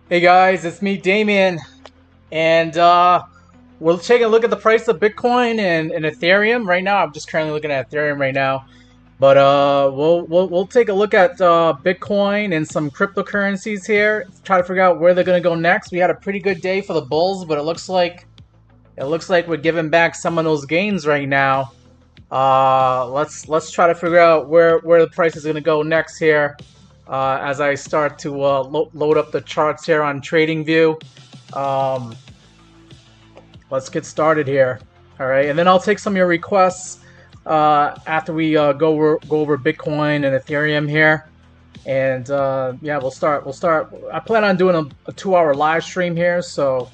Hey guys, it's me, Damien, and we're taking a look at the price of Bitcoin and Ethereum right now. I'm just currently looking at Ethereum right now, but we'll take a look at Bitcoin and some cryptocurrencies here. Try to figure out where they're gonna go next. We had a pretty good day for the bulls, but it looks like we're giving back some of those gains right now. Let's try to figure out where the price is gonna go next here. As I start to load up the charts here on TradingView. Um, let's get started here. All right, and then I'll take some of your requests after we go over Bitcoin and Ethereum here. And yeah, we'll start. I plan on doing a 2-hour live stream here, so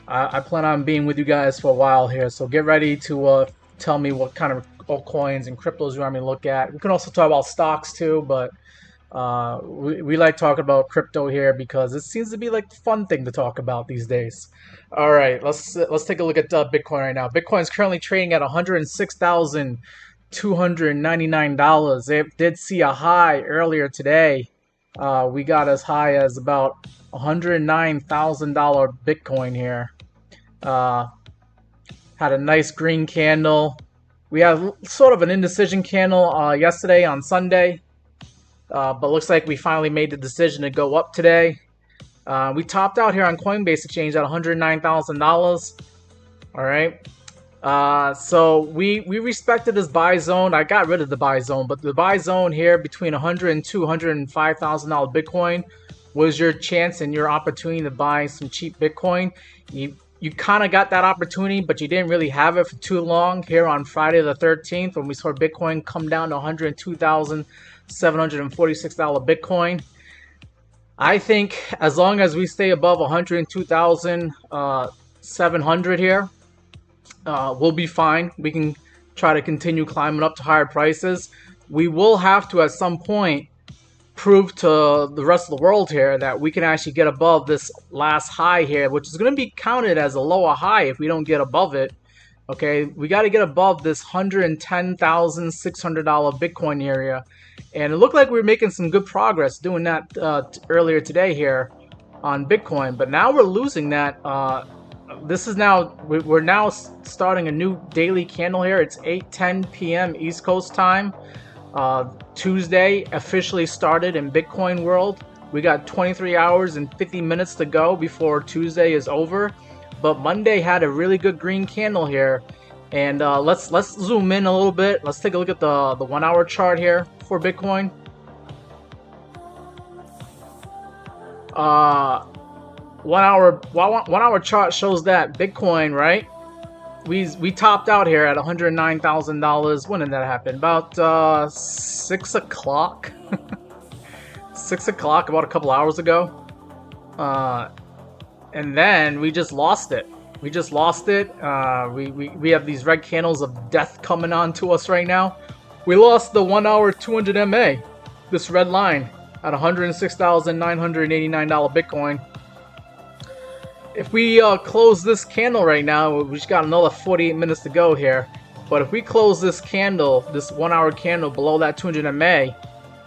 I plan on being with you guys for a while here. So get ready to tell me what kind of altcoins and cryptos you want me to look at. We can also talk about stocks too, but we like talking about crypto here because it seems to be like the fun thing to talk about these days. All right, let's take a look at Bitcoin right now. Bitcoin is currently trading at $106,299. It did see a high earlier today. We got as high as about $109,000 Bitcoin here. Had a nice green candle. We had sort of an indecision candle yesterday on Sunday. But looks like we finally made the decision to go up today. We topped out here on Coinbase Exchange at $109,000. All right. So we respected this buy zone. I got rid of the buy zone, but the buy zone here between $102,000 and $105,000 Bitcoin was your chance and your opportunity to buy some cheap Bitcoin. You kind of got that opportunity, but you didn't really have it for too long here on Friday the 13th when we saw Bitcoin come down to $102,746 Bitcoin. I think as long as we stay above 102,700 here, we'll be fine. We can try to continue climbing up to higher prices. We will have to at some point prove to the rest of the world here that we can actually get above this last high here, which is going to be counted as a lower high if we don't get above it. Okay, we got to get above this $110,600 Bitcoin area, and it looked like we were making some good progress doing that earlier today here on Bitcoin, but now we're losing that. We're now starting a new daily candle here. It's 8:10 p.m. East Coast time. Tuesday officially started in Bitcoin world. We got 23 hours and 50 minutes to go before Tuesday is over. But Monday had a really good green candle here. And let's zoom in a little bit. Let's take a look at the 1-hour chart here for Bitcoin. 1-hour chart shows that Bitcoin, right? We topped out here at $109,000. When did that happen? About 6 o'clock. 6 o'clock, about a couple hours ago. And then we just lost it. We have these red candles of death coming on to us right now. We lost the 1-hour 200 MA, this red line, at $106,989 Bitcoin. If we close this candle right now, we just got another 48 minutes to go here. But if we close this candle, this 1-hour candle below that 200 MA,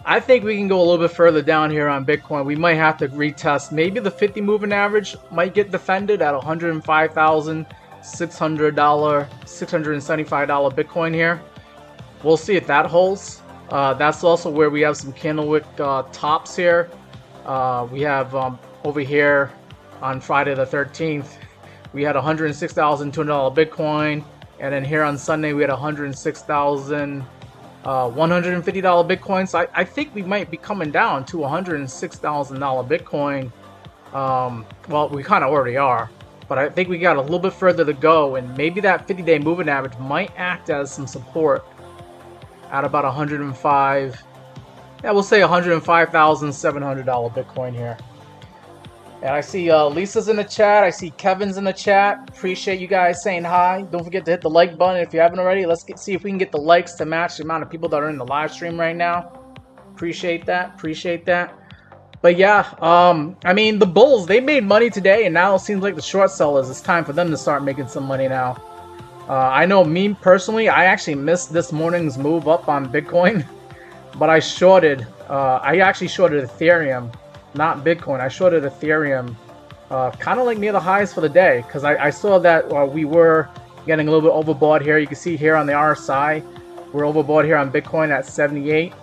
I think we can go a little bit further down here on Bitcoin. We might have to retest. Maybe the 50 moving average might get defended at $105,675 Bitcoin here. We'll see if that holds. That's also where we have some candlewick tops here. We have over here on Friday the 13th, we had $106,200 Bitcoin, and then here on Sunday we had $106,150 Bitcoin. So I think we might be coming down to $106,000 Bitcoin. Well, we kind of already are, but I think we got a little bit further to go, and maybe that 50-day moving average might act as some support at about 105. Yeah, we'll say $105,700 Bitcoin here. And I see Lisa's in the chat. I see Kevin's in the chat. Appreciate you guys saying hi. Don't forget to hit the like button if you haven't already. Let's see if we can get the likes to match the amount of people that are in the live stream right now. Appreciate that. But yeah, I mean, the bulls, they made money today, and now it seems like the short sellers, it's time for them to start making some money now. I know me personally, I actually missed this morning's move up on Bitcoin, but I actually shorted Ethereum. not Bitcoin. I shorted Ethereum, kind of like near the highs for the day, because I saw that we were getting a little bit overbought here. You can see here on the RSI, we're overbought here on Bitcoin at 78.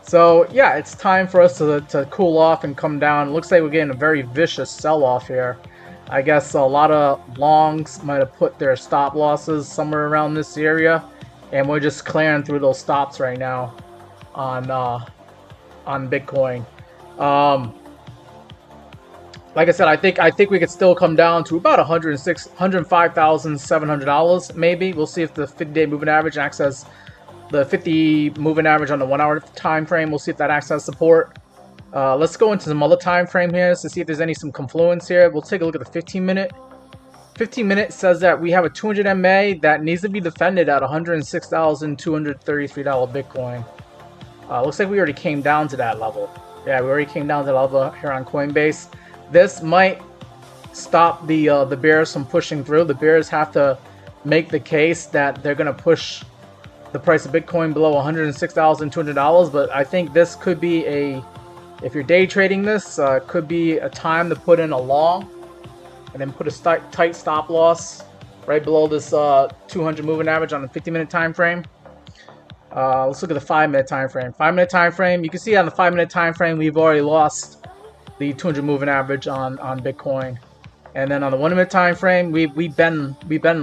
So yeah, it's time for us to cool off and come down. It looks like we're getting a very vicious sell-off here. I guess a lot of longs might have put their stop losses somewhere around this area, and we're just clearing through those stops right now on Bitcoin. Like I said, I think we could still come down to about $105,700 maybe. We'll see if the 50-day moving average acts as the 50 moving average on the 1 hour time frame. We'll see if that acts as support. Let's go into some other time frame here to see if there's some confluence here. We'll take a look at the 15 minute. 15 minute says that we have a 200 MA that needs to be defended at $106,233 Bitcoin. Looks like we already came down to that level. Yeah, we already came down to that level here on Coinbase. This might stop the bears from pushing through. The bears have to make the case that they're going to push the price of Bitcoin below $106,200, but I think this could be if you're day trading this, could be a time to put in a long and then put a tight stop loss right below this 200 moving average on the 50-minute time frame. Let's look at the 5-minute time frame. 5-minute time frame, you can see on the 5-minute time frame we've already lost the 200 moving average on Bitcoin. And then on the 1-minute time frame, we've been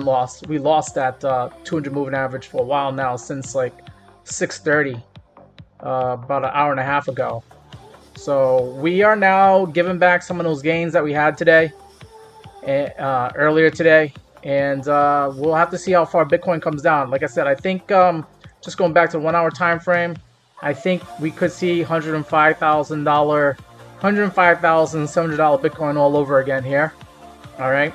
lost. We lost that 200 moving average for a while now, since like 6:30, about an hour and a half ago. So we are now giving back some of those gains that we had today, earlier today, and we'll have to see how far Bitcoin comes down. Like I said, I think just going back to the 1 hour time frame, I think we could see $105,700 Bitcoin all over again here. All right.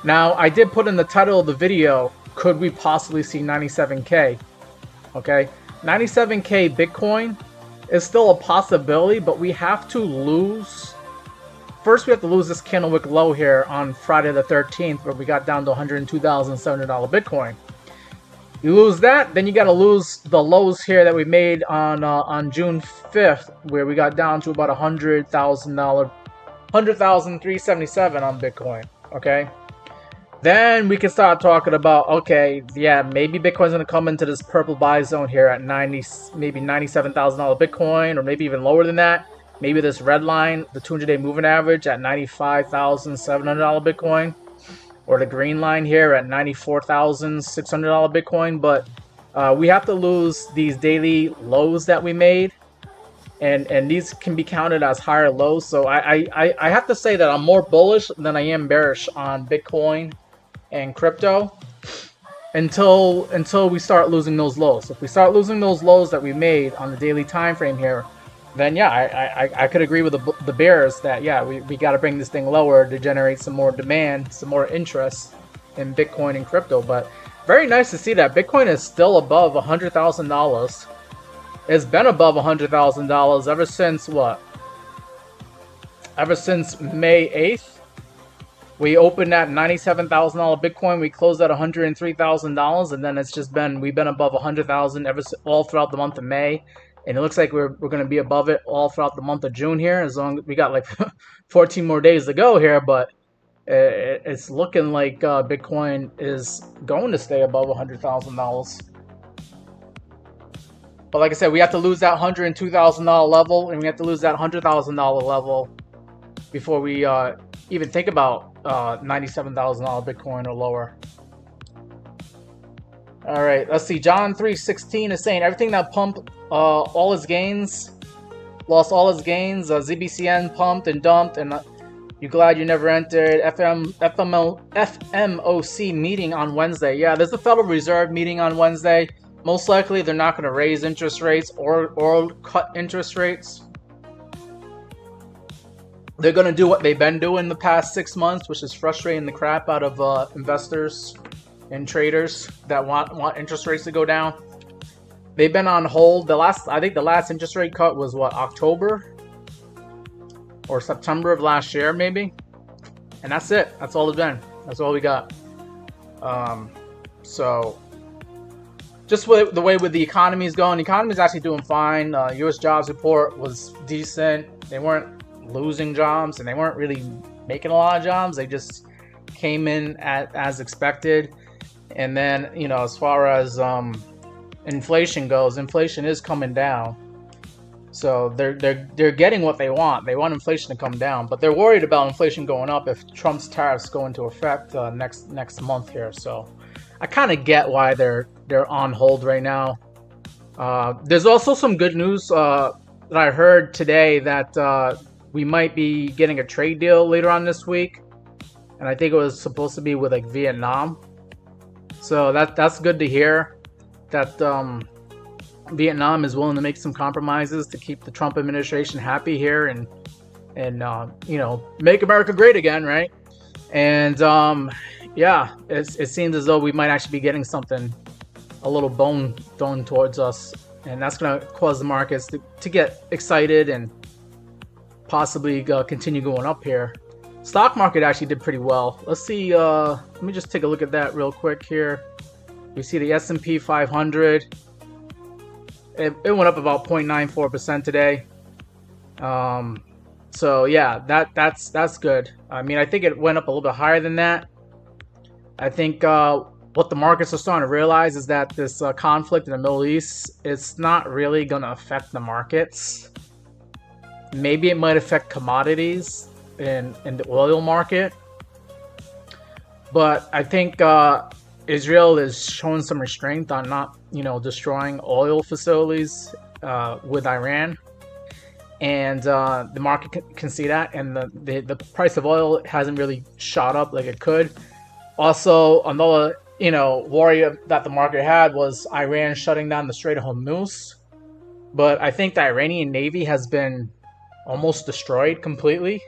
Now, I did put in the title of the video, could we possibly see 97K? Okay. 97K Bitcoin is still a possibility, but we have to lose. First, we have to lose this candlewick low here on Friday the 13th, where we got down to $102,700 Bitcoin. You lose that, then you got to lose the lows here that we made on June 5th, where we got down to about $100,000. 100,377 on Bitcoin. Okay, then we can start talking about, okay, yeah, maybe Bitcoin's gonna come into this purple buy zone here at maybe $97,000 Bitcoin, or maybe even lower than that. Maybe this red line, the 200-day moving average, at $95,700 Bitcoin, or the green line here at $94,600 Bitcoin. But we have to lose these daily lows that we made. And these can be counted as higher lows. So I have to say that I'm more bullish than I am bearish on Bitcoin and crypto until we start losing those lows. If we start losing those lows that we made on the daily time frame here, then yeah, I could agree with the bears that yeah, we got to bring this thing lower to generate some more demand, some more interest in Bitcoin and crypto. But very nice to see that Bitcoin is still above $100,000. It's been above $100,000 ever since what? Ever since May 8th. We opened at $97,000 Bitcoin. We closed at $103,000, and then it's just we've been above 100,000 all throughout the month of May, and it looks like we're going to be above it all throughout the month of June here. As long as we got like 14 more days to go here, but it's looking like Bitcoin is going to stay above $100,000. But like I said, we have to lose that $102,000 level, and we have to lose that $100,000 level before we even think about $97,000 Bitcoin or lower. All right, let's see. John 3:16 is saying everything that pumped all his gains, lost all his gains. ZBCN pumped and dumped, and you glad you never entered FMOC meeting on Wednesday. Yeah, there's the Federal Reserve meeting on Wednesday. Most likely, they're not going to raise interest rates or cut interest rates. They're going to do what they've been doing the past 6 months, which is frustrating the crap out of investors and traders that want interest rates to go down. They've been on hold. I think the last interest rate cut was what, October or September of last year, maybe. And that's it. That's all it's been. That's all we got. So. Just with the way the economy is going, the economy is actually doing fine. U.S. jobs report was decent. They weren't losing jobs, and they weren't really making a lot of jobs. They just came in as expected. And then, as far as inflation goes, inflation is coming down. So they're getting what they want. They want inflation to come down, but they're worried about inflation going up if Trump's tariffs go into effect next month here. So I kind of get why they're on hold right now. There's also some good news that I heard today that we might be getting a trade deal later on this week, and I think it was supposed to be with like Vietnam. So that's good to hear that Vietnam is willing to make some compromises to keep the Trump administration happy here and make America great again, right? And yeah, it seems as though we might actually be getting something, a little bone thrown towards us, and that's going to cause the markets to get excited and possibly continue going up here. Stock market actually did pretty well. Let's see. Let me just take a look at that real quick here. We see the S&P 500. It went up about 0.94% today. So yeah, that's good. I mean, I think it went up a little bit higher than that. I think what the markets are starting to realize is that this conflict in the Middle East, it's not really going to affect the markets. Maybe it might affect commodities in the oil market. But I think Israel is showing some restraint on not, destroying oil facilities with Iran. And the market can see that. And the price of oil hasn't really shot up like it could. Also, another, worry that the market had was Iran shutting down the Strait of Hormuz. But I think the Iranian Navy has been almost destroyed completely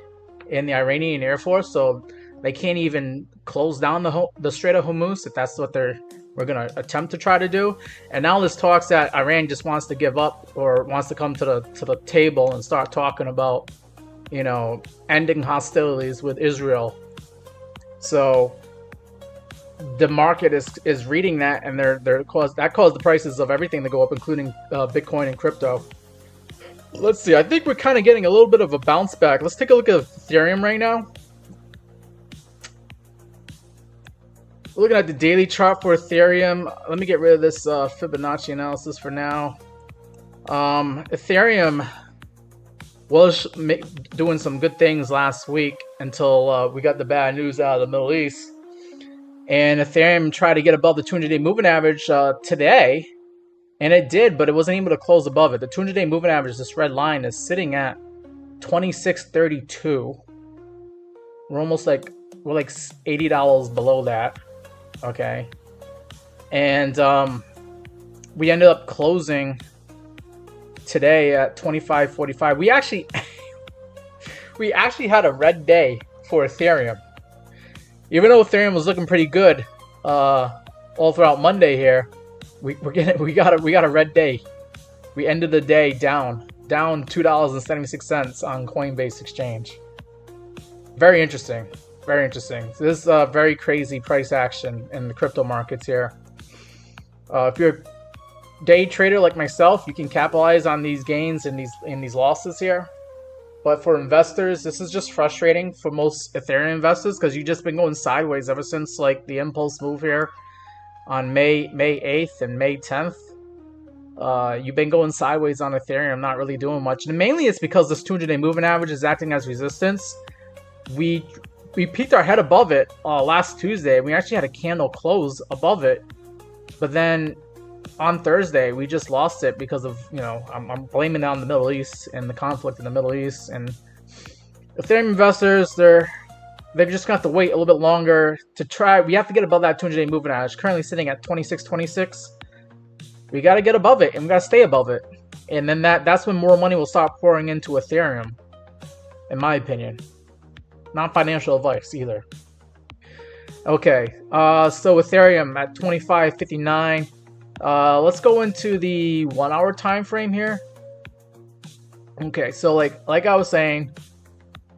in the Iranian Air Force. So they can't even close down the Strait of Hormuz if that's what we're going to attempt to try to do. And now there's talks that Iran just wants to give up or wants to come to the table and start talking about, ending hostilities with Israel. So the market is reading that, and that caused the prices of everything to go up, including Bitcoin and crypto. Let's see. I think we're kind of getting a little bit of a bounce back. Let's take a look at Ethereum right now. Looking at the daily chart for Ethereum. Let me get rid of this Fibonacci analysis for now. Ethereum was doing some good things last week until we got the bad news out of the Middle East. And Ethereum tried to get above the 200-day moving average today. And it did, but it wasn't able to close above it. The 200-day moving average, this red line, is sitting at 26.32. We're like $80 below that. Okay. And we ended up closing today at 25.45. We actually had a red day for Ethereum. Even though Ethereum was looking pretty good all throughout Monday here, we got a red day. We ended the day down $2.76 on Coinbase Exchange. Very interesting. Very interesting. So this is very crazy price action in the crypto markets here. If you're a day trader like myself, you can capitalize on these gains and these losses here. But for investors, this is just frustrating for most Ethereum investors because you've just been going sideways ever since like the impulse move here on May 8th and May 10th. You've been going sideways on Ethereum, not really doing much. And mainly it's because this 200-day moving average is acting as resistance. We peeked our head above it last Tuesday. We actually had a candle close above it. But then on Thursday, we just lost it because of, I'm blaming it on the Middle East and the conflict in the Middle East. And Ethereum investors, they're just going to have to wait a little bit longer to try. We have to get above that 200-day moving average. Currently sitting at 26.26. We got to get above it, and we got to stay above it. And then that's when more money will start pouring into Ethereum, in my opinion. Not financial advice either. Okay, so Ethereum at 25.59. Let's go into the 1 hour time frame here. Okay, so like I was saying,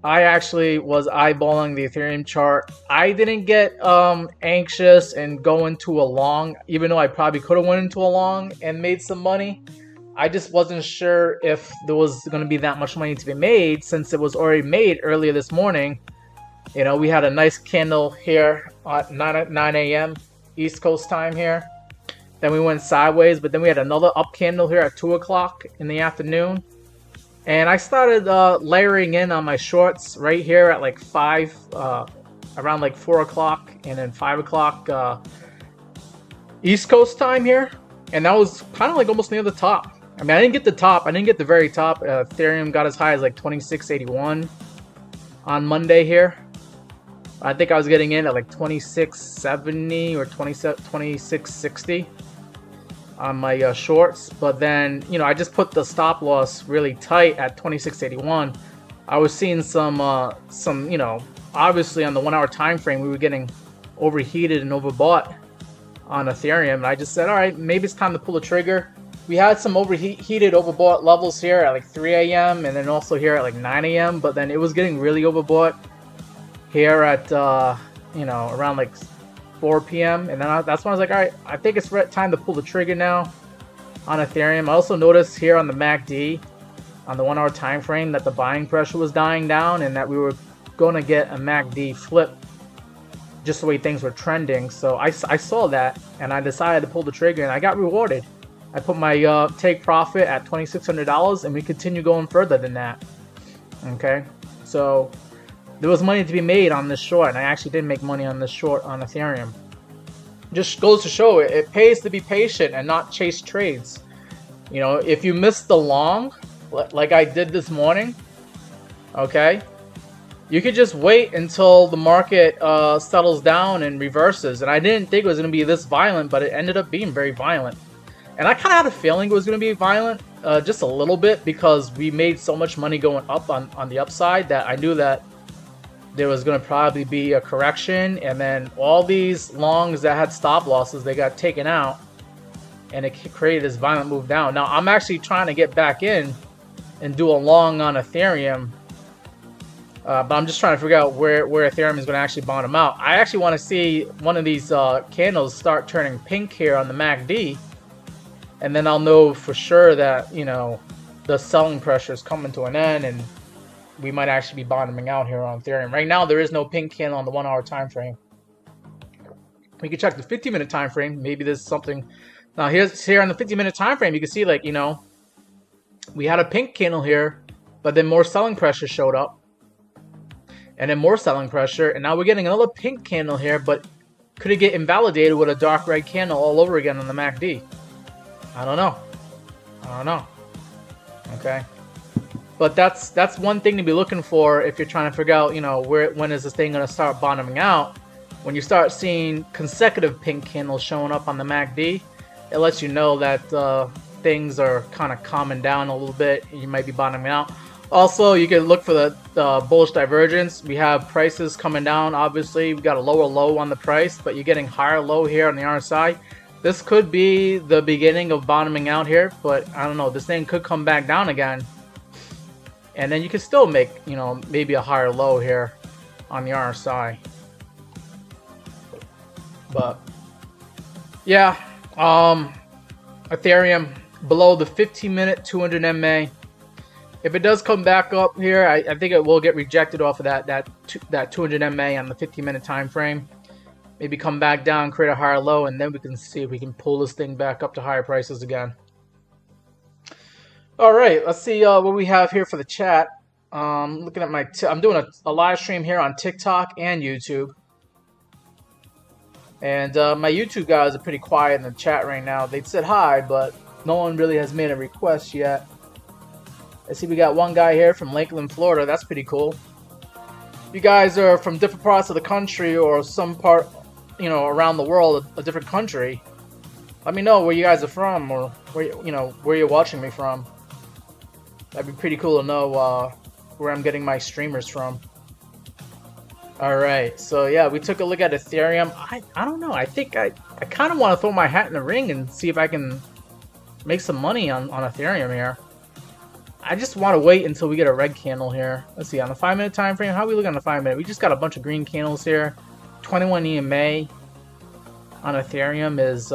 I actually was eyeballing the Ethereum chart. I didn't get anxious and go into a long, even though I probably could have went into a long and made some money. I just wasn't sure if there was going to be that much money to be made since it was already made earlier this morning. You know, we had a nice candle here at 9 a.m. East Coast time here. Then we went sideways, but then we had another up candle here at 2 o'clock in the afternoon. And I started layering in on my shorts right here at like 5, around like 4 o'clock, and then 5 o'clock East Coast time here. And that was kind of like almost near the top. I mean, I didn't get the top. I didn't get the very top. Ethereum got as high as like 26.81 on Monday here. I think I was getting in at like 26.70 or 26.60 on my shorts. But then, you know, I just put the stop loss really tight at 26.81. I was seeing some, you know, obviously on the 1 hour time frame, we were getting overheated and overbought on Ethereum. And I just said, all right, maybe it's time to pull the trigger. We had some overheated, overbought levels here at like 3 a.m. and then also here at like 9 a.m. But then it was getting really overbought here at, you know, around like 4 p.m. And then that's when I was like, all right, I think it's time to pull the trigger now on Ethereum. I also noticed here on the MACD, on the 1 hour time frame, that the buying pressure was dying down and that we were going to get a MACD flip just the way things were trending. So I saw that and I decided to pull the trigger and I got rewarded. I put my take profit at $2,600 and we continue going further than that. Okay, so there was money to be made on this short, and I actually did make money on this short on Ethereum. Just goes to show it pays to be patient and not chase trades. You know, if you miss the long, like I did this morning, okay, you could just wait until the market settles down and reverses. And I didn't think it was going to be this violent, but it ended up being very violent. And I kind of had a feeling it was going to be violent, just a little bit, because we made so much money going up on the upside that I knew that there was going to probably be a correction, and then all these longs that had stop losses, they got taken out, and it created this violent move down. Now, I'm actually trying to get back in and do a long on Ethereum, but I'm just trying to figure out where Ethereum is going to actually bottom out. I actually want to see one of these candles start turning pink here on the MACD, and then I'll know for sure that, you know, the selling pressure is coming to an end, and we might actually be bottoming out here on Ethereum. Right now, there is no pink candle on the 1 hour time frame. We can check the 50-minute time frame. Maybe there's something. Now, here on the 50-minute time frame, you can see, like, you know, we had a pink candle here, but then more selling pressure showed up, and then more selling pressure, and now we're getting another pink candle here, but could it get invalidated with a dark red candle all over again on the MACD? I don't know. Okay. But that's one thing to be looking for if you're trying to figure out, you know, when is this thing going to start bottoming out. When you start seeing consecutive pink candles showing up on the MACD, it lets you know that things are kind of calming down a little bit. You might be bottoming out. Also, you can look for the bullish divergence. We have prices coming down. Obviously, we got a lower low on the price, but you're getting higher low here on the RSI. This could be the beginning of bottoming out here, but I don't know. This thing could come back down again. And then you can still make, you know, maybe a higher low here on the RSI. But yeah, Ethereum below the 15-minute 200 MA. If it does come back up here, I think it will get rejected off of that 200 MA on the 15-minute time frame. Maybe come back down, create a higher low, and then we can see if we can pull this thing back up to higher prices again. All right, let's see what we have here for the chat. Looking at I'm doing a live stream here on TikTok and YouTube. And my YouTube guys are pretty quiet in the chat right now. They said hi, but no one really has made a request yet. I see we got one guy here from Lakeland, Florida. That's pretty cool. If you guys are from different parts of the country or some part, you know, around the world, a different country, let me know where you guys are from or where you're watching me from. That'd be pretty cool to know where I'm getting my streamers from. Alright, so yeah, we took a look at Ethereum. I don't know, I think I kind of want to throw my hat in the ring and see if I can make some money on Ethereum here. I just want to wait until we get a red candle here. Let's see, on the 5-minute time frame, how are we looking on the 5-minute? We just got a bunch of green candles here. 21 EMA on Ethereum is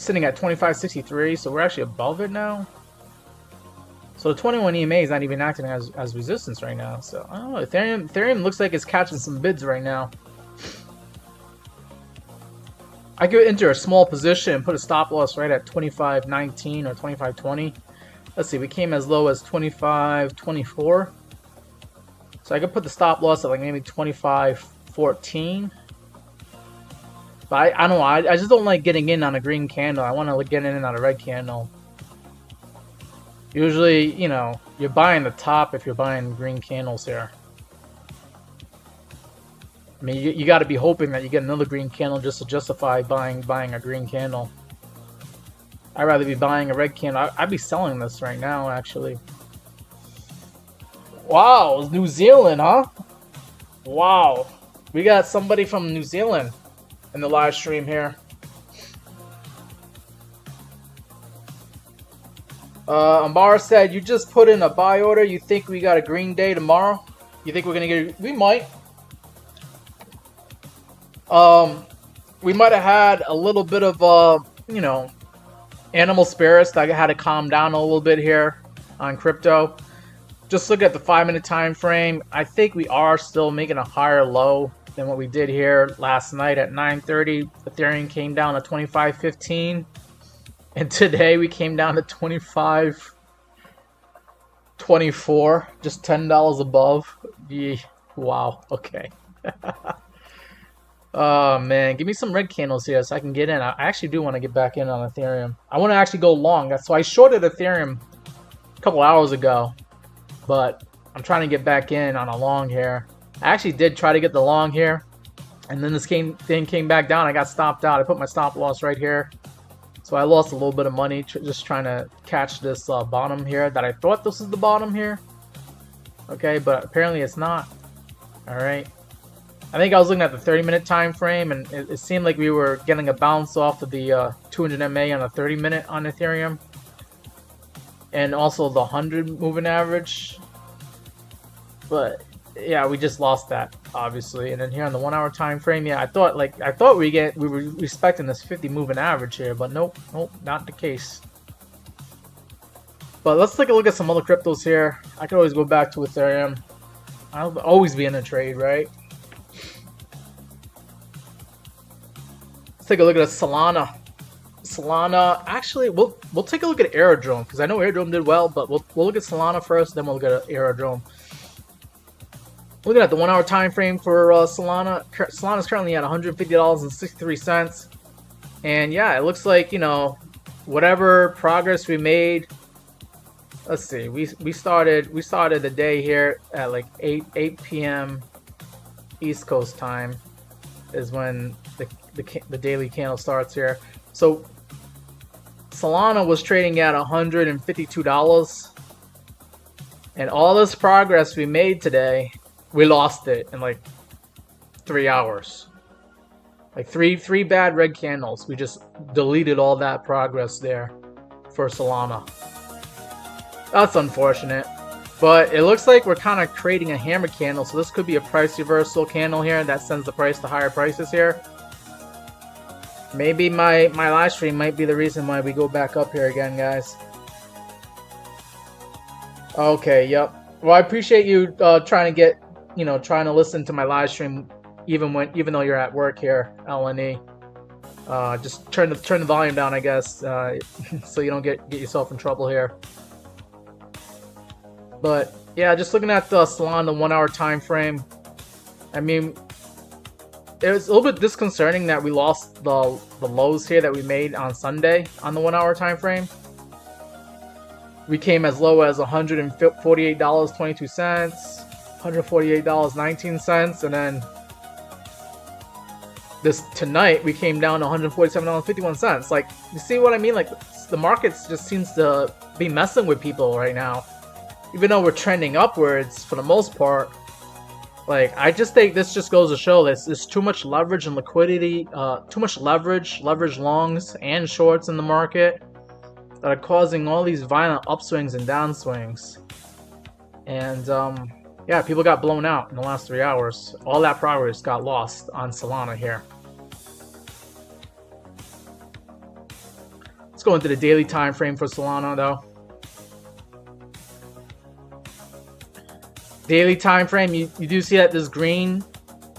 sitting at 25.63, so we're actually above it now. So the 21 EMA is not even acting as resistance right now. So I don't know. Ethereum looks like it's catching some bids right now. I could enter a small position and put a stop loss right at 25.19 or 25.20. Let's see, we came as low as 25.24. So I could put the stop loss at like maybe 25.14. But I don't know, I just don't like getting in on a green candle. I want to get in on a red candle. Usually, you know, you're buying the top if you're buying green candles here. I mean, you got to be hoping that you get another green candle just to justify buying a green candle. I'd rather be buying a red candle. I'd be selling this right now, actually. Wow, New Zealand, huh? Wow. We got somebody from New Zealand in the live stream here. Amara said, you just put in a buy order. You think we got a green day tomorrow? You think we're going to get... We might. We might have had a little bit of, you know, animal spirits that had to calm down a little bit here on crypto. Just look at the 5-minute time frame. I think we are still making a higher low than what we did here last night at 9:30. Ethereum came down to 25.15. And today we came down to 25.24, just $10 above. Yeah, wow, okay. Oh man, give me some red candles here so I can get in. I actually do want to get back in on Ethereum. I want to actually go long. That's why I shorted Ethereum a couple hours ago, but I'm trying to get back in on a long here. I actually did try to get the long here, and then this thing came back down. I got stopped out. I put my stop loss right here. So I lost a little bit of money just trying to catch this bottom here that I thought this was the bottom here. Okay, but apparently it's not. All right. I think I was looking at the 30-minute time frame, and it seemed like we were getting a bounce off of the 200 MA on a 30-minute on Ethereum. And also the 100 moving average. But yeah, we just lost that, obviously. And then here on the 1 hour time frame, yeah, I thought we were respecting this 50 moving average here, but nope, not the case. But let's take a look at some other cryptos here. I could always go back to Ethereum. I'll always be in a trade, right? Let's take a look at Solana. Solana, actually, we'll take a look at Aerodrome, because I know Aerodrome did well, but we'll look at Solana first, then we'll look at Aerodrome. Looking at the 1 hour time frame for Solana, Solana's currently at $150.63, and yeah, it looks like, you know, whatever progress we made. Let's see, we started the day here at like 8 p.m. East Coast time is when the daily candle starts here. So Solana was trading at $152, and all this progress we made today, we lost it in like 3 hours. Like three bad red candles. We just deleted all that progress there for Solana. That's unfortunate. But it looks like we're kind of creating a hammer candle, so this could be a price reversal candle here that sends the price to higher prices here. Maybe my live stream might be the reason why we go back up here again, guys. Okay, yep. Well, I appreciate you trying to listen to my live stream even though you're at work here, LNE. Just turn the volume down, I guess, so you don't get yourself in trouble here. But yeah, just looking at the Solana 1 hour time frame. I mean, it was a little bit disconcerting that we lost the lows here that we made on Sunday on the 1 hour time frame. We came as low as $148.22, $148.19, and then tonight we came down to $147.51. Like, you see what I mean? Like, the markets just seems to be messing with people right now. Even though we're trending upwards for the most part, like, I just think this just goes to show that there's too much leverage and liquidity, too much leverage longs and shorts in the market that are causing all these violent upswings and downswings. And yeah, people got blown out in the last 3 hours. All that progress got lost on Solana here. Let's go into the daily time frame for Solana though. Daily time frame, you do see that this green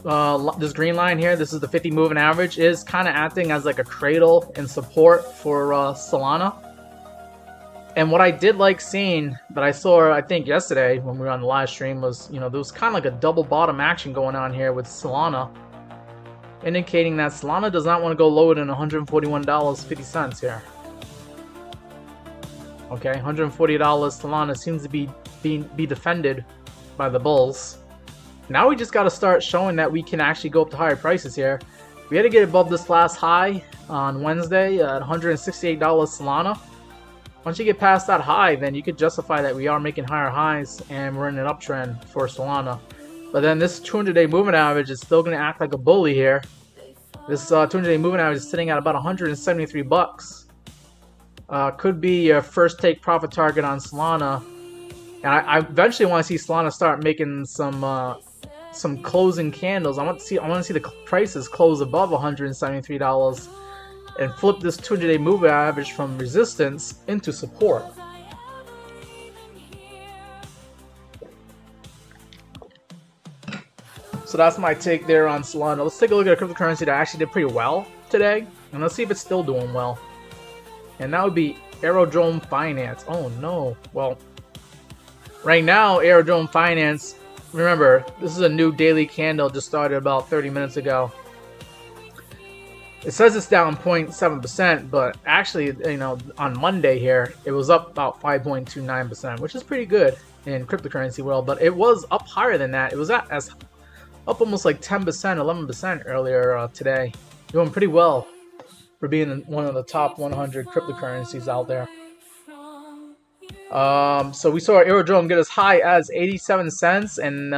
line here, this is the 50 moving average, is kind of acting as like a cradle and support for Solana. And what I did like seeing, that I saw I think yesterday when we were on the live stream, was, you know, there was kind of like a double bottom action going on here with Solana, indicating that Solana does not want to go lower than $141.50 here. Okay, $140 Solana seems to be defended by the bulls. Now we just got to start showing that we can actually go up to higher prices here. We had to get above this last high on Wednesday at $168 Solana. Once you get past that high, then you could justify that we are making higher highs and we're in an uptrend for Solana. But then this 200-day moving average is still going to act like a bully here. This 200-day moving average is sitting at about 173 bucks. Could be your first take profit target on Solana. And I eventually want to see Solana start making some closing candles. I want to see the prices close above $173 and flip this 200-day moving average from resistance into support. So that's my take there on Solana. Let's take a look at a cryptocurrency that actually did pretty well today, and let's see if it's still doing well. And that would be Aerodrome Finance. Oh no. Well, right now, Aerodrome Finance, remember, this is a new daily candle, just started about 30 minutes ago. It says it's down 0.7%, but actually, you know, on Monday here, it was up about 5.29%, which is pretty good in cryptocurrency world. But it was up higher than that. It was up almost like 10%, 11% earlier today. Doing pretty well for being one of the top 100 cryptocurrencies out there. So we saw Aerodrome get as high as 87 cents, and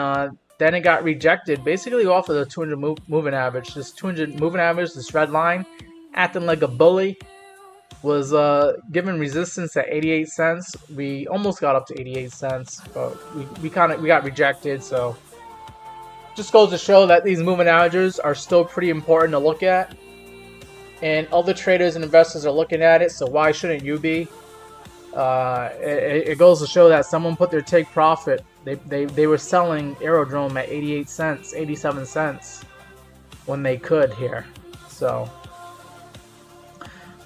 then it got rejected basically off of the 200 moving average. This 200 moving average, this red line, acting like a bully, was given resistance at 88 cents. We almost got up to 88 cents, but we got rejected. So just goes to show that these moving averages are still pretty important to look at, and other traders and investors are looking at it. So why shouldn't you be? It goes to show that someone put their take profit. They were selling Aerodrome at 88 cents, 87 cents when they could here. So,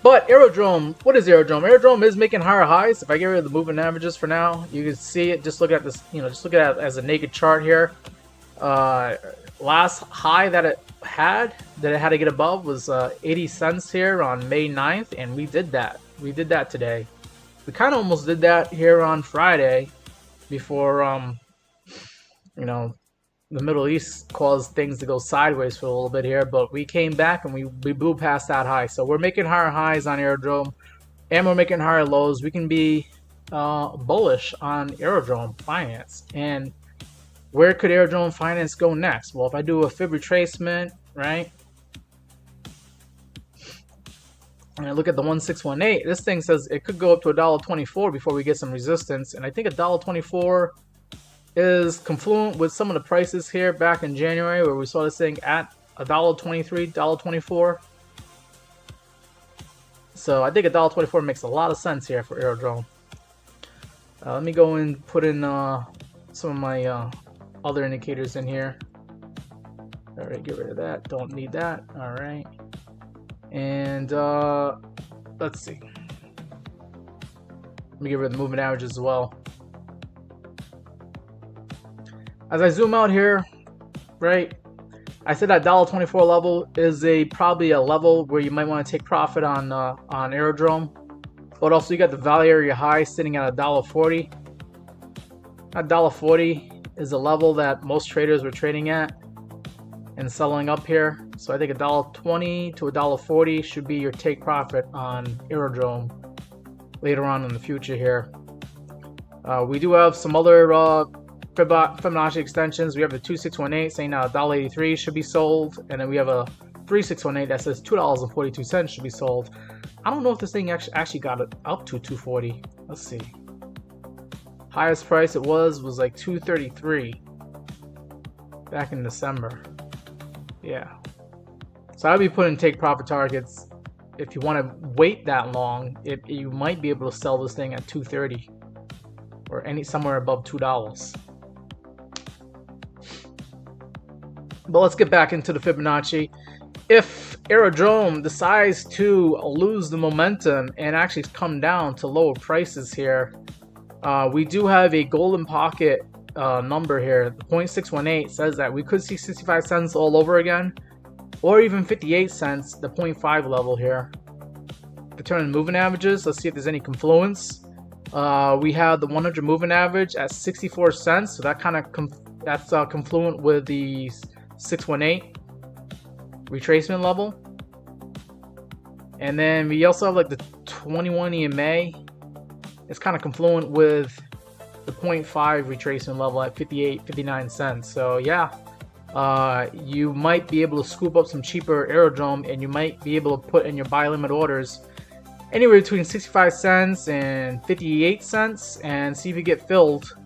but Aerodrome, what is Aerodrome? Aerodrome is making higher highs. If I get rid of the moving averages for now, you can see it. Just look at this, you know, just look at it as a naked chart here. Last high that it had to get above was 80 cents here on May 9th, and we did that. We did that today. We kind of almost did that here on Friday before, you know, the Middle East caused things to go sideways for a little bit here, but we came back and we blew past that high. So we're making higher highs on Aerodrome, and we're making higher lows. We can be bullish on Aerodrome Finance. And where could Aerodrome Finance go next? Well, if I do a fib retracement, right, and I look at the 1618, this thing says it could go up to $1.24 before we get some resistance. And I think $1.24 is confluent with some of the prices here back in January, where we saw this thing at $1.23, $1.24. So I think $1.24 makes a lot of sense here for Aerodrome. Let me go and put in some of my other indicators in here. All right, get rid of that. Don't need that. All right. And let's see. Let me get rid of the moving average as well. As I zoom out here, right, I said that $1.24 level is probably a level where you might want to take profit on Aerodrome. But also you got the value area high sitting at $1.40. That $1.40 is a level that most traders were trading at and selling up here. So I think $1.20 to $1.40 should be your take profit on Aerodrome later on in the future here. We do have some other Fibonacci extensions. We have the 2618 saying now $1.83 should be sold, and then we have a 3618 that says $2.42 should be sold. I don't know if this thing actually got it up to $2.40. Let's see. Highest price it was like $2.33 back in December. Yeah. So I'll be putting take profit targets if you want to wait that long, you might be able to sell this thing at 230 or somewhere above $2. But let's get back into the Fibonacci. If Aerodrome decides to lose the momentum and actually come down to lower prices here, we do have a golden pocket number here. The 0.618 says that we could see 65 cents all over again, or even 58 cents, the 0.5 level here. The turn in moving averages, let's see if there's any confluence. We have the 100 moving average at 64 cents, so that kind of that's confluent with the 618 retracement level. And then we also have like the 21 EMA. It's kind of confluent with the 0.5 retracement level at 59 cents. So yeah, you might be able to scoop up some cheaper Aerodrome, and you might be able to put in your buy limit orders anywhere between 65 cents and 58 cents and see if you get filled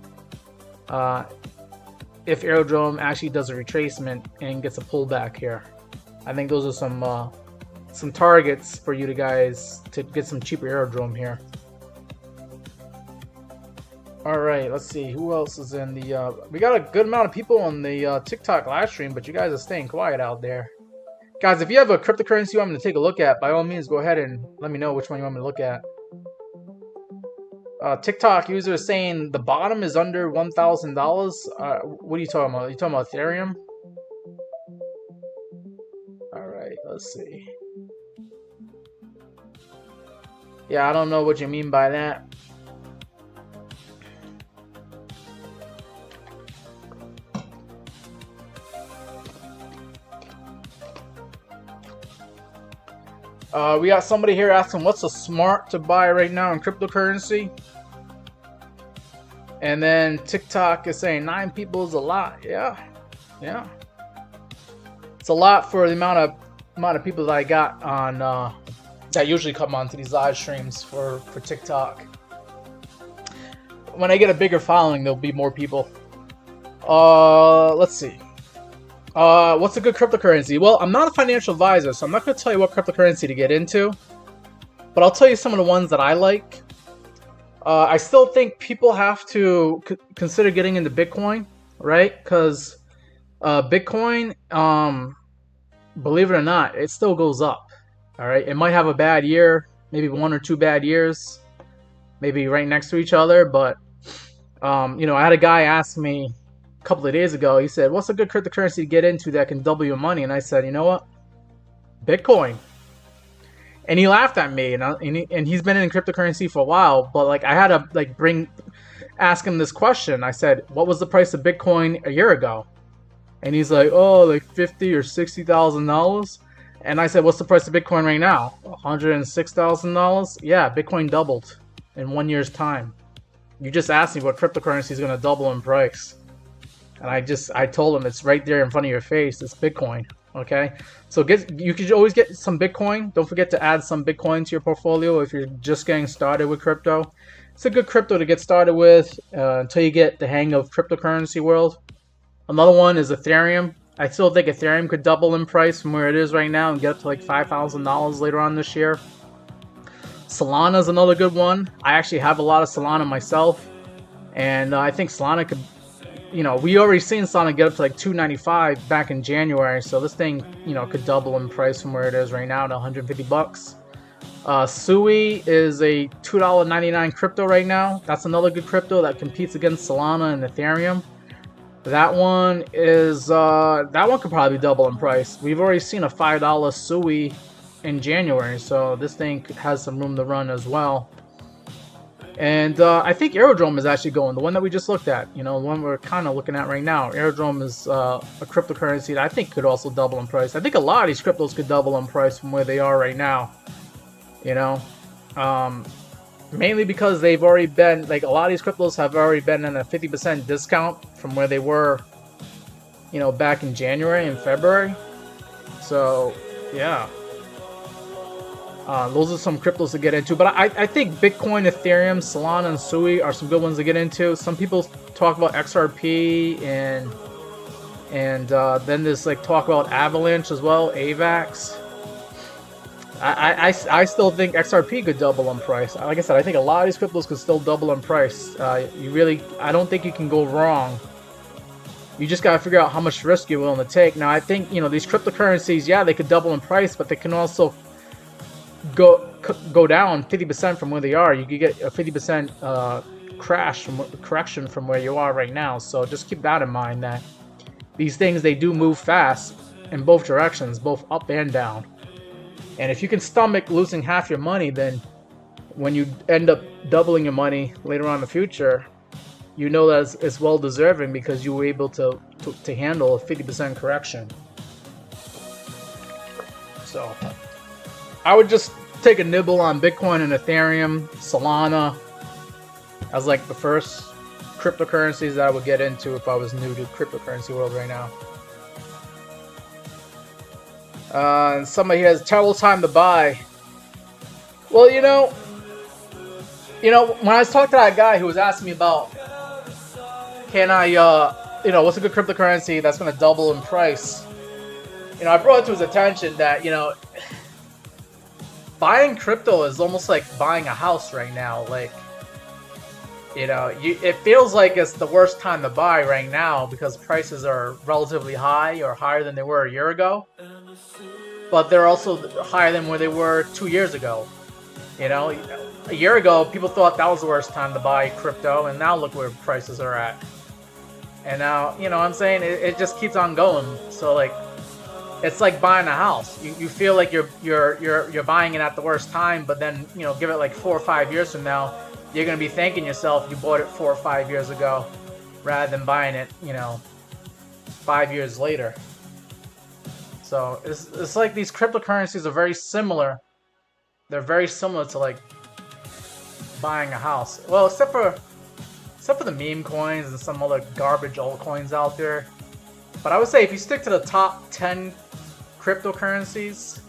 if Aerodrome actually does a retracement and gets a pullback here. I think those are some targets for you guys to get some cheaper Aerodrome here. All right, let's see who else is in the. We got a good amount of people on the TikTok live stream, but you guys are staying quiet out there. Guys, if you have a cryptocurrency you want me to take a look at, by all means, go ahead and let me know which one you want me to look at. TikTok user is saying the bottom is under $1,000. What are you talking about? Are you talking about Ethereum? All right, let's see. Yeah, I don't know what you mean by that. We got somebody here asking what's a smart to buy right now in cryptocurrency. And then TikTok is saying 9 people is a lot. Yeah. It's a lot for the amount of people that I got on that usually come onto these live streams for TikTok. When I get a bigger following, there'll be more people. Let's see. What's a good cryptocurrency? Well, I'm not a financial advisor, so I'm not going to tell you what cryptocurrency to get into. But I'll tell you some of the ones that I like. I still think people have to consider getting into Bitcoin, right? Because Bitcoin, believe it or not, it still goes up. All right, it might have a bad year, maybe 1 or 2 bad years, maybe right next to each other. But you know, I had a guy ask me a couple of days ago. He said, "What's a good cryptocurrency to get into that can double your money?" And I said, "You know what? Bitcoin." And he laughed at me, and he's been in cryptocurrency for a while. But like, I had to ask him this question. I said, "What was the price of Bitcoin a year ago?" And he's like, "Oh, like $50,000 or $60,000." And I said, "What's the price of Bitcoin right now? $106,000." Yeah, Bitcoin doubled in 1 year's time. You just asked me what cryptocurrency is going to double in price, and I told him it's right there in front of your face. It's Bitcoin. Okay, so you could always get some Bitcoin. Don't forget to add some Bitcoin to your portfolio if you're just getting started with crypto. It's a good crypto to get started with until you get the hang of cryptocurrency world. Another one is Ethereum. I still think Ethereum could double in price from where it is right now and get up to like $5,000 later on this year. Solana is another good one. I actually have a lot of Solana myself, and I think Solana could. You know, we already seen Solana get up to like $295 back in January, so this thing, you know, could double in price from where it is right now to $150. Sui is a $2.99 crypto right now. That's another good crypto that competes against Solana and Ethereum. That one could probably double in price. We've already seen a $5 Sui in January, so this thing has some room to run as well. And I think Aerodrome is actually going, the one that we just looked at, you know, the one we're kind of looking at right now. Aerodrome is a cryptocurrency that I think could also double in price. I think a lot of these cryptos could double in price from where they are right now, you know, mainly because they've already been, like, a lot of these cryptos have already been in a 50% discount from where they were, you know, back in January and February. So, yeah. Those are some cryptos to get into, but I think Bitcoin, Ethereum, Solana, and Sui are some good ones to get into. Some people talk about XRP and then there's like talk about Avalanche as well, AVAX. I still think XRP could double in price. Like I said, I think a lot of these cryptos could still double in price. I don't think you can go wrong. You just gotta figure out how much risk you're willing to take. Now, I think, these cryptocurrencies, yeah, they could double in price, but they can also go down 50% from where they are. You could get a 50% correction from where you are right now. So just keep that in mind, that these things, they do move fast in both directions, both up and down. And if you can stomach losing half your money, then when you end up doubling your money later on in the future, you know that it's well deserving because you were able to handle a 50% correction. So I would just take a nibble on Bitcoin and Ethereum, Solana as like the first cryptocurrencies that I would get into if I was new to cryptocurrency world right now. And somebody has terrible time to buy. Well, when I was talking to that guy who was asking me about, can I, what's a good cryptocurrency that's going to double in price? I brought it to his attention that, buying crypto is almost like buying a house right now. Like, it feels like it's the worst time to buy right now because prices are relatively high or higher than they were a year ago. But they're also higher than where they were 2 years ago. A year ago, people thought that was the worst time to buy crypto, and now look where prices are at. And now, what I'm saying, it just keeps on going. So like, it's like buying a house. You feel like you're buying it at the worst time, but then give it like 4 or 5 years from now, you're gonna be thanking yourself you bought it 4 or 5 years ago, rather than buying it 5 years later. So it's like these cryptocurrencies are very similar. They're very similar to like buying a house. Well, except for the meme coins and some other garbage altcoins out there. But I would say if you stick to the top 10 cryptocurrencies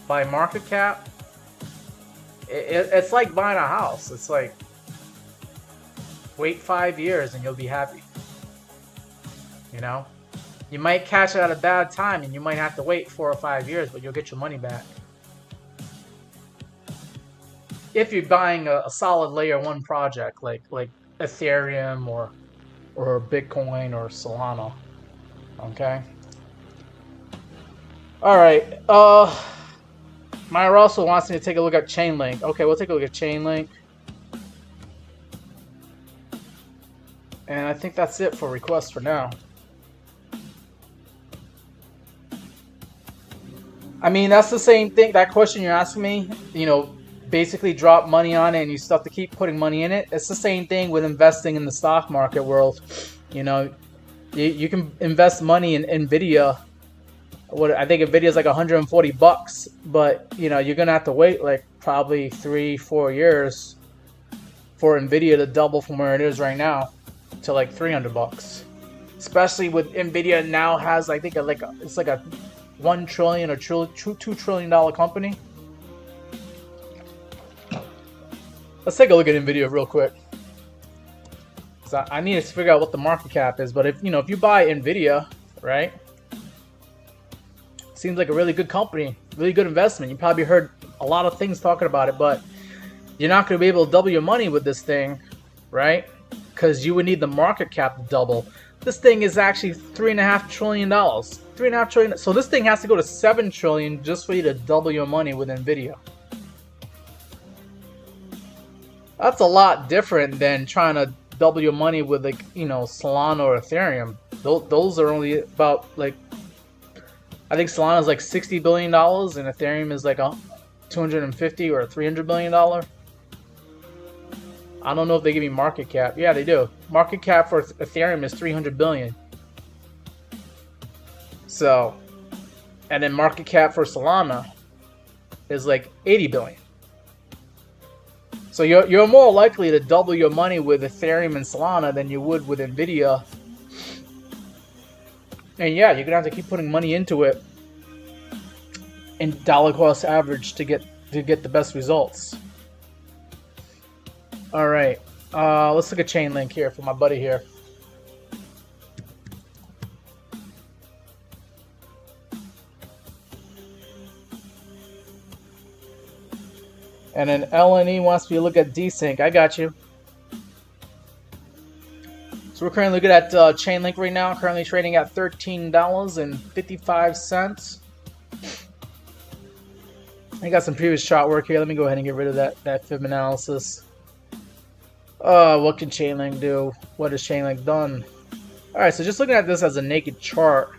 by market cap, it's like buying a house. It's like, wait 5 years and you'll be happy. You might catch it at a bad time and you might have to wait 4 or 5 years, but you'll get your money back. If you're buying a solid layer 1 project like Ethereum or Bitcoin or Solana. Okay. Alright. Myra also wants me to take a look at Chainlink. Okay, we'll take a look at Chainlink. And I think that's it for requests for now. I mean, that's the same thing. That question you're asking me, basically drop money on it and you still have to keep putting money in it. It's the same thing with investing in the stock market world. You can invest money in Nvidia. I think Nvidia is like $140, but you're gonna have to wait like probably 3-4 years for Nvidia to double from where it is right now to like $300. Especially with Nvidia now has, I think, it's like a $1 trillion or $2 trillion company. Let's take a look at Nvidia real quick. So I need to figure out what the market cap is, but if you buy Nvidia, right? Seems like a really good company, really good investment. You probably heard a lot of things talking about it, but you're not going to be able to double your money with this thing, right? Because you would need the market cap to double. This thing is actually $3.5 trillion. $3.5 trillion. So this thing has to go to $7 trillion just for you to double your money with Nvidia. That's a lot different than trying to double your money with Solana or Ethereum. Those are only about I think Solana is like $60 billion and Ethereum is like $250 or $300 billion. I don't know if they give me market cap. Yeah, they do. Market cap for Ethereum is 300 billion. So, and then market cap for Solana is like 80 billion. So you're more likely to double your money with Ethereum and Solana than you would with Nvidia. And yeah, you're gonna have to keep putting money into it in dollar cost average to get the best results. All right, let's look at Chainlink here for my buddy here. And then LNE wants me to look at desync. I got you. So we're currently looking at Chainlink right now. Currently trading at $13.55. I got some previous chart work here. Let me go ahead and get rid of that Fib analysis. What can Chainlink do? What has Chainlink done? Alright, so just looking at this as a naked chart,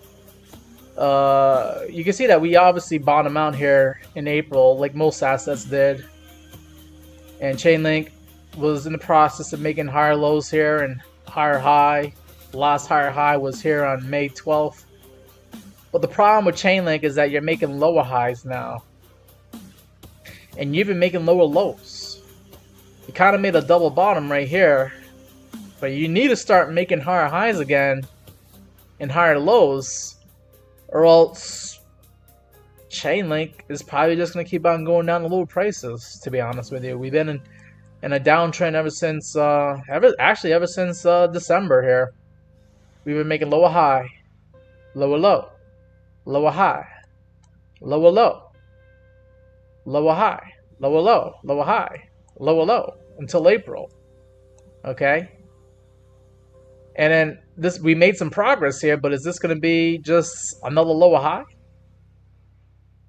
you can see that we obviously bottomed out here in April, like most assets did. And Chainlink was in the process of making higher lows here and higher high. Last higher high was here on May 12th. But the problem with Chainlink is that you're making lower highs now. And you've been making lower lows. You kind of made a double bottom right here. But you need to start making higher highs again and higher lows. Or else Chainlink is probably just going to keep on going down to lower prices, to be honest with you. We've been in a downtrend ever since, ever since December here. We've been making lower high, lower low, lower high, lower low, lower high, lower low, lower high, lower low, until April. Okay? And then we made some progress here, but is this going to be just another lower high?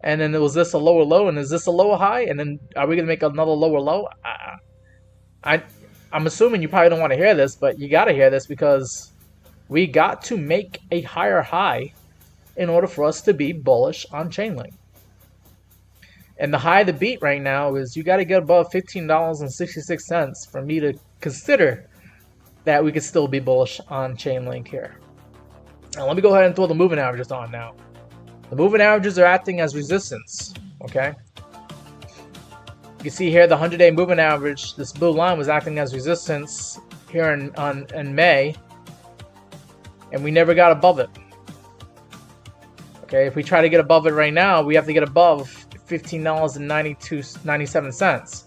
And then was this a lower low, and is this a lower high? And then are we going to make another lower low? I'm assuming you probably don't want to hear this, but you got to hear this because we got to make a higher high in order for us to be bullish on Chainlink. And the high to beat right now is you got to get above $15.66 for me to consider that we could still be bullish on Chainlink here. Now let me go ahead and throw the moving averages on now. The moving averages are acting as resistance, okay? You can see here the 100-day moving average, this blue line was acting as resistance here in May, and we never got above it. Okay, if we try to get above it right now, we have to get above $15.97.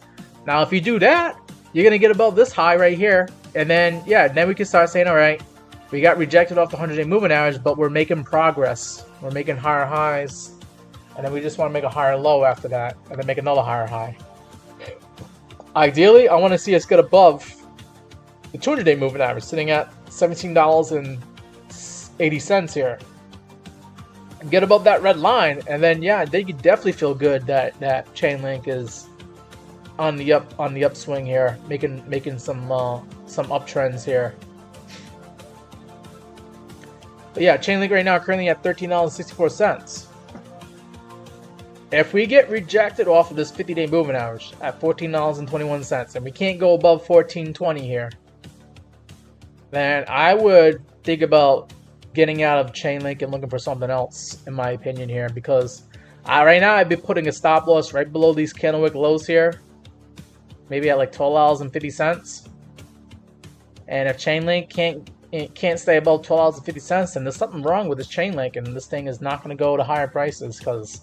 Now, if you do that, you're going to get above this high right here, and then, yeah, then we can start saying, all right, we got rejected off the 100-day moving average, but we're making progress. We're making higher highs, and then we just want to make a higher low after that, and then make another higher high. Ideally, I want to see us get above the 200-day moving average, sitting at $17.80 here. And get above that red line, and then yeah, they could definitely feel good that Chainlink is on the upswing here, making some uptrends here. But yeah, Chainlink right now currently at $13.64. If we get rejected off of this 50-day moving average at $14.21, and we can't go above $14.20 here, then I would think about getting out of Chainlink and looking for something else, in my opinion here, because right now I'd be putting a stop loss right below these candlewick lows here, maybe at like $12.50. And if Chainlink can't stay above $12.50, then there's something wrong with this Chainlink, and this thing is not going to go to higher prices, because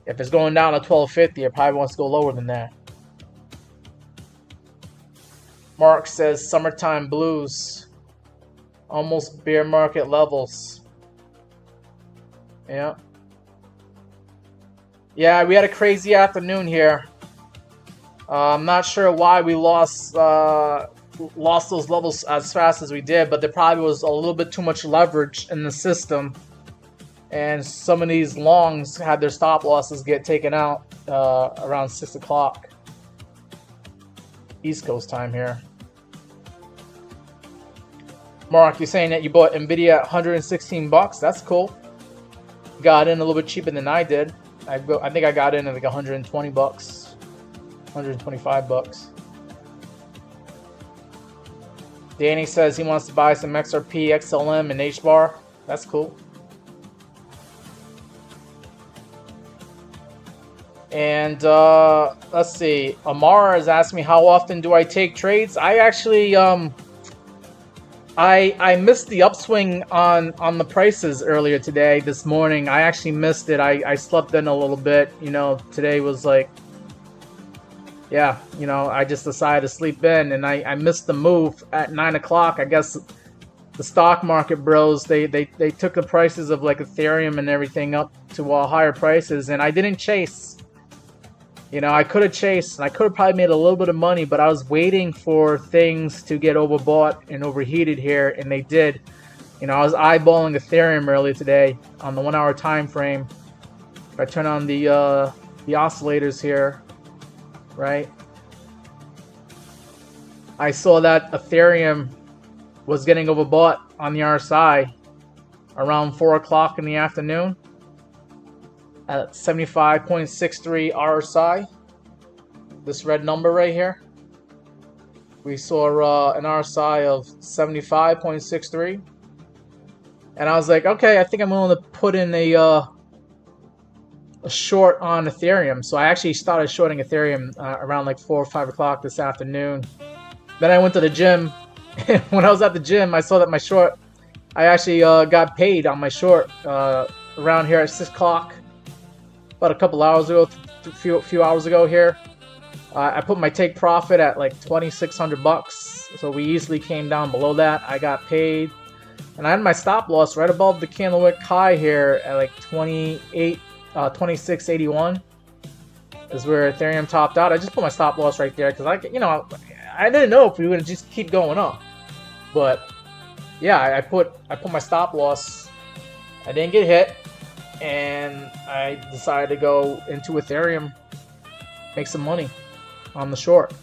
if it's going down to $12.50, it probably wants to go lower than that. Mark says summertime blues. Almost bear market levels. Yeah. Yeah, we had a crazy afternoon here. I'm not sure why we lost those levels as fast as we did, but there probably was a little bit too much leverage in the system. And some of these longs had their stop losses get taken out around 6 o'clock. East Coast time here. Mark, you're saying that you bought Nvidia at $116. That's cool. Got in a little bit cheaper than I did. I think I got in at like $120, $125. Danny says he wants to buy some XRP, XLM, and HBAR. That's cool. And let's see. Amara is asking me how often do I take trades. I actually I missed the upswing on the prices earlier today, this morning. I actually missed it. I slept in a little bit. You know, today was like, yeah, you know, I just decided to sleep in, and I missed the move at 9 o'clock. I guess the stock market bros, they took the prices of like Ethereum and everything up to higher prices, and I didn't chase. You know, I could have chased, and I could have probably made a little bit of money, but I was waiting for things to get overbought and overheated here, and they did. You know, I was eyeballing Ethereum earlier today on the 1 hour time frame. If I turn on the oscillators here, right? I saw that Ethereum was getting overbought on the RSI around 4 o'clock in the afternoon at 75.63 RSI. This red number right here. We saw an RSI of 75.63. And I was like, okay, I think I'm willing to put in a short on Ethereum. So I actually started shorting Ethereum around like 4 or 5 o'clock this afternoon. Then I went to the gym. And when I was at the gym, I saw that my short, I actually got paid on my short around here at 6 o'clock. About a couple hours ago, a few hours ago here. I put my take profit at like $2,600. So we easily came down below that. I got paid. And I had my stop loss right above the candlewick high here at like 26.81 is where Ethereum topped out. I just put my stop loss right there because I didn't know if we would just keep going up. But yeah, I put my stop loss. I didn't get hit, and I decided to go into Ethereum, make some money on the short.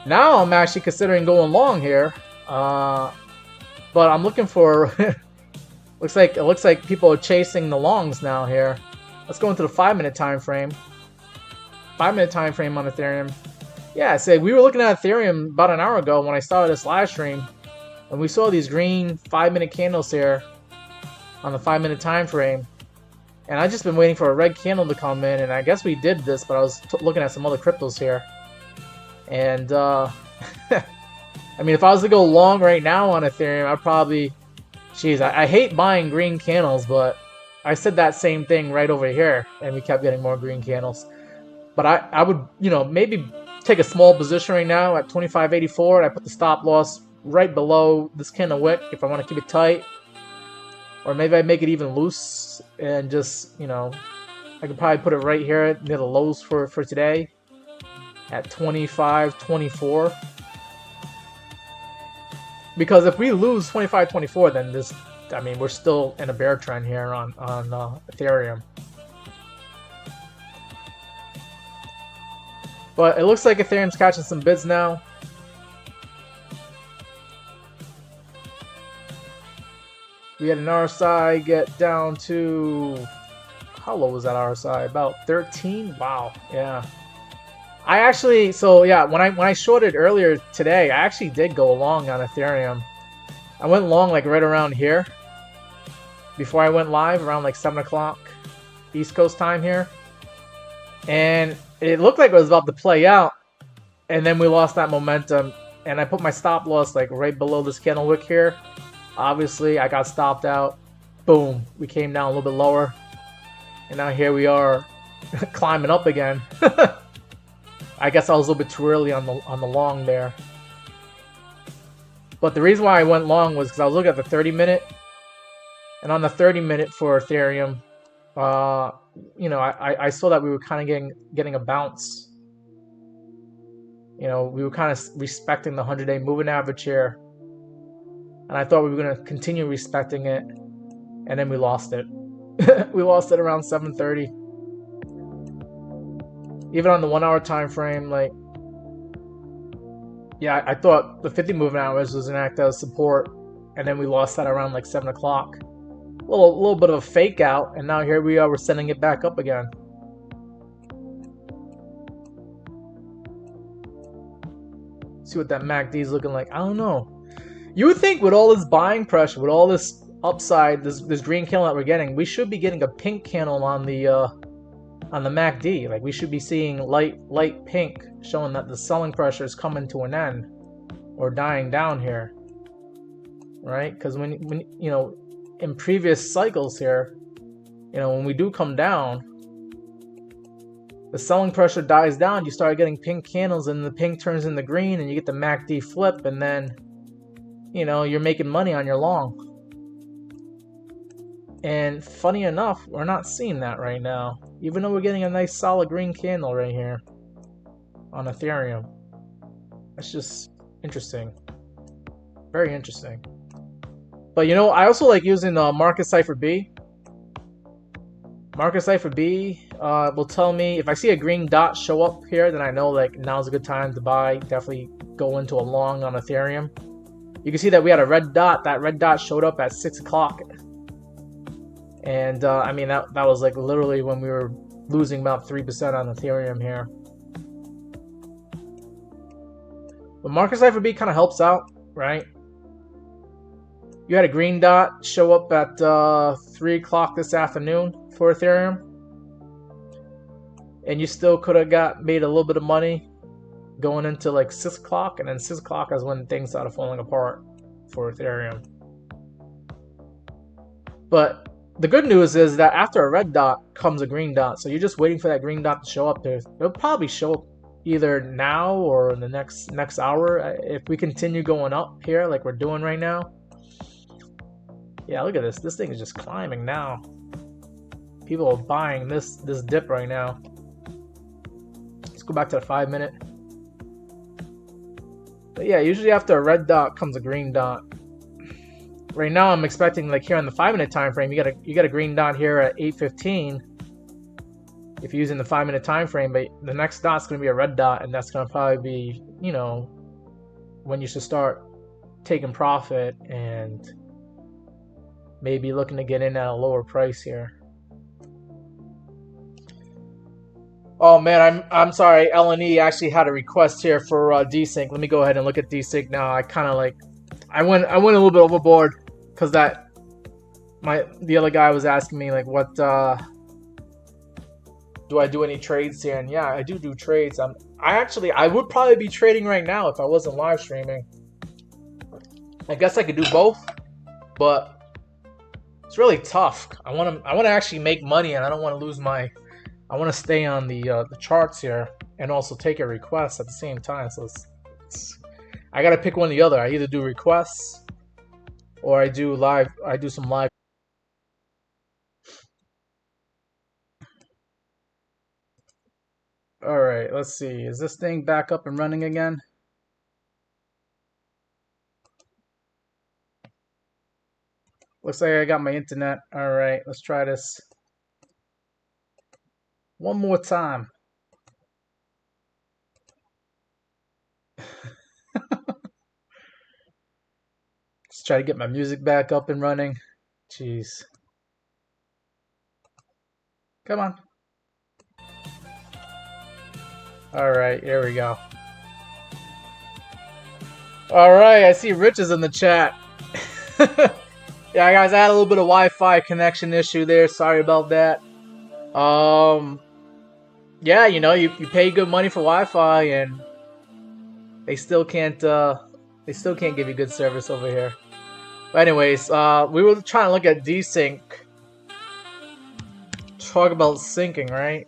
Now I'm actually considering going long here. But I'm looking for it looks like people are chasing the longs now here. Let's go into the 5-minute time frame. 5-minute time frame on Ethereum. Yeah, so we were looking at Ethereum about an hour ago when I started this live stream, and we saw these green 5-minute candles here on the 5-minute time frame. And I just been waiting for a red candle to come in, and I guess we did this, but I was looking at some other cryptos here. And I mean, if I was to go long right now on Ethereum, I'd probably... Jeez, I hate buying green candles, but I said that same thing right over here, and we kept getting more green candles. But I would, maybe take a small position right now at 25.84, and I put the stop loss right below this candle wick if I want to keep it tight. Or maybe I make it even loose and just, I could probably put it right here near the lows for today at 25.24. Because if we lose 25.24, then we're still in a bear trend here on Ethereum. But it looks like Ethereum's catching some bids now. We had an RSI get down to, how low was that RSI? About 13? Wow, yeah. I actually, when I shorted earlier today, I actually did go long on Ethereum. I went long like right around here before I went live, around like 7 o'clock East Coast time here. And it looked like it was about to play out, and then we lost that momentum, and I put my stop loss like right below this candle wick here. Obviously, I got stopped out. Boom, we came down a little bit lower, and now here we are climbing up again. I guess I was a little bit too early on the long there. But the reason why I went long was because I was looking at the 30-minute. And on the 30-minute for Ethereum, I saw that we were kind of getting a bounce. We were kind of respecting the 100-day moving average here. And I thought we were going to continue respecting it. And then we lost it. We lost it around 7:30. Even on the 1 hour time frame, I thought the 50 moving hours was going to act as support, and then we lost that around like 7 o'clock. A little bit of a fake out, and now here we are, we're sending it back up again. See what that MACD is looking like. I don't know. You would think with all this buying pressure, with all this upside, this green candle that we're getting, we should be getting a pink candle on the MACD. Like, we should be seeing light pink, showing that the selling pressure is coming to an end or dying down here, right? Because when in previous cycles here, when we do come down, the selling pressure dies down. You start getting pink candles, and the pink turns into green, and you get the MACD flip, and then you're making money on your long. And funny enough, we're not seeing that right now, even though we're getting a nice solid green candle right here on Ethereum. That's just interesting. Very interesting. But you know, I also like using Market Cipher B. Market Cipher B will tell me if I see a green dot show up here, then I know like now's a good time to buy. Definitely go into a long on Ethereum. You can see that we had a red dot. That red dot showed up at 6 o'clock. And I mean, that was like literally when we were losing about 3% on Ethereum here. But Market Cipher B kind of helps out, right? You had a green dot show up at 3 o'clock this afternoon for Ethereum. And you still could have made a little bit of money going into like 6 o'clock. And then 6 o'clock is when things started falling apart for Ethereum. But the good news is that after a red dot comes a green dot. So you're just waiting for that green dot to show up there. It'll probably show up either now or in the next hour. If we continue going up here like we're doing right now. Yeah, look at this. This thing is just climbing now. People are buying this dip right now. Let's go back to the 5-minute. But yeah, usually after a red dot comes a green dot. Right now I'm expecting like here on the 5-minute time frame, you got a green dot here at 8:15. If you're using the 5-minute time frame, but the next dot's gonna be a red dot, and that's gonna probably be, you know, when you should start taking profit and maybe looking to get in at a lower price here. Oh man, I'm sorry. LNE actually had a request here for desync. Let me go ahead and look at desync now. I kind of like, I went a little bit overboard because the other guy was asking me like, what do I do any trades here? And yeah, I do trades. I would probably be trading right now if I wasn't live streaming. I guess I could do both, but it's really tough. I want to actually make money, and I don't want to lose my. I want to stay on the charts here and also take a request at the same time. So I gotta pick one or the other. I either do requests or I do live. I do some live. All right, let's see. Is this thing back up and running again? Looks like I got my internet. All right, let's try this one more time. Let's try to get my music back up and running. Jeez. Come on. All right, here we go. All right, I see Rich is in the chat. Yeah, guys, I had a little bit of Wi-Fi connection issue there. Sorry about that. Yeah, you know, you pay good money for Wi-Fi, and they still can't give you good service over here. But anyways, we were trying to look at desync. Talk about syncing, right?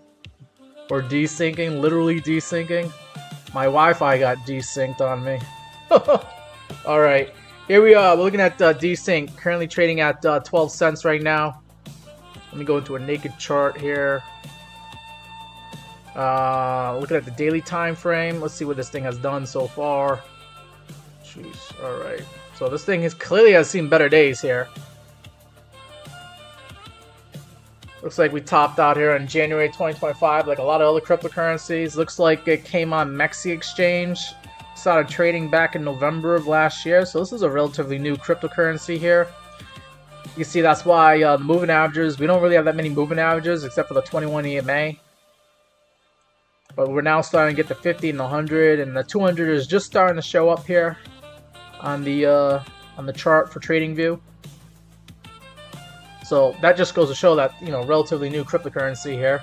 Or desyncing, literally desyncing. My Wi-Fi got desynced on me. All right. Here we are. We're looking at desync. Currently trading at 12 cents right now. Let me go into a naked chart here. Looking at the daily time frame. Let's see what this thing has done so far. Jeez. All right. So this thing has seen better days here. Looks like we topped out here in January 2025, like a lot of other cryptocurrencies. Looks like it came on Mexi Exchange. Started trading back in November of last year, so this is a relatively new cryptocurrency here. You can see that's why the moving averages, we don't really have that many moving averages except for the 21 EMA. But we're now starting to get the 50 and the 100, and the 200 is just starting to show up here on the chart for TradingView. So that just goes to show that, you know, relatively new cryptocurrency here.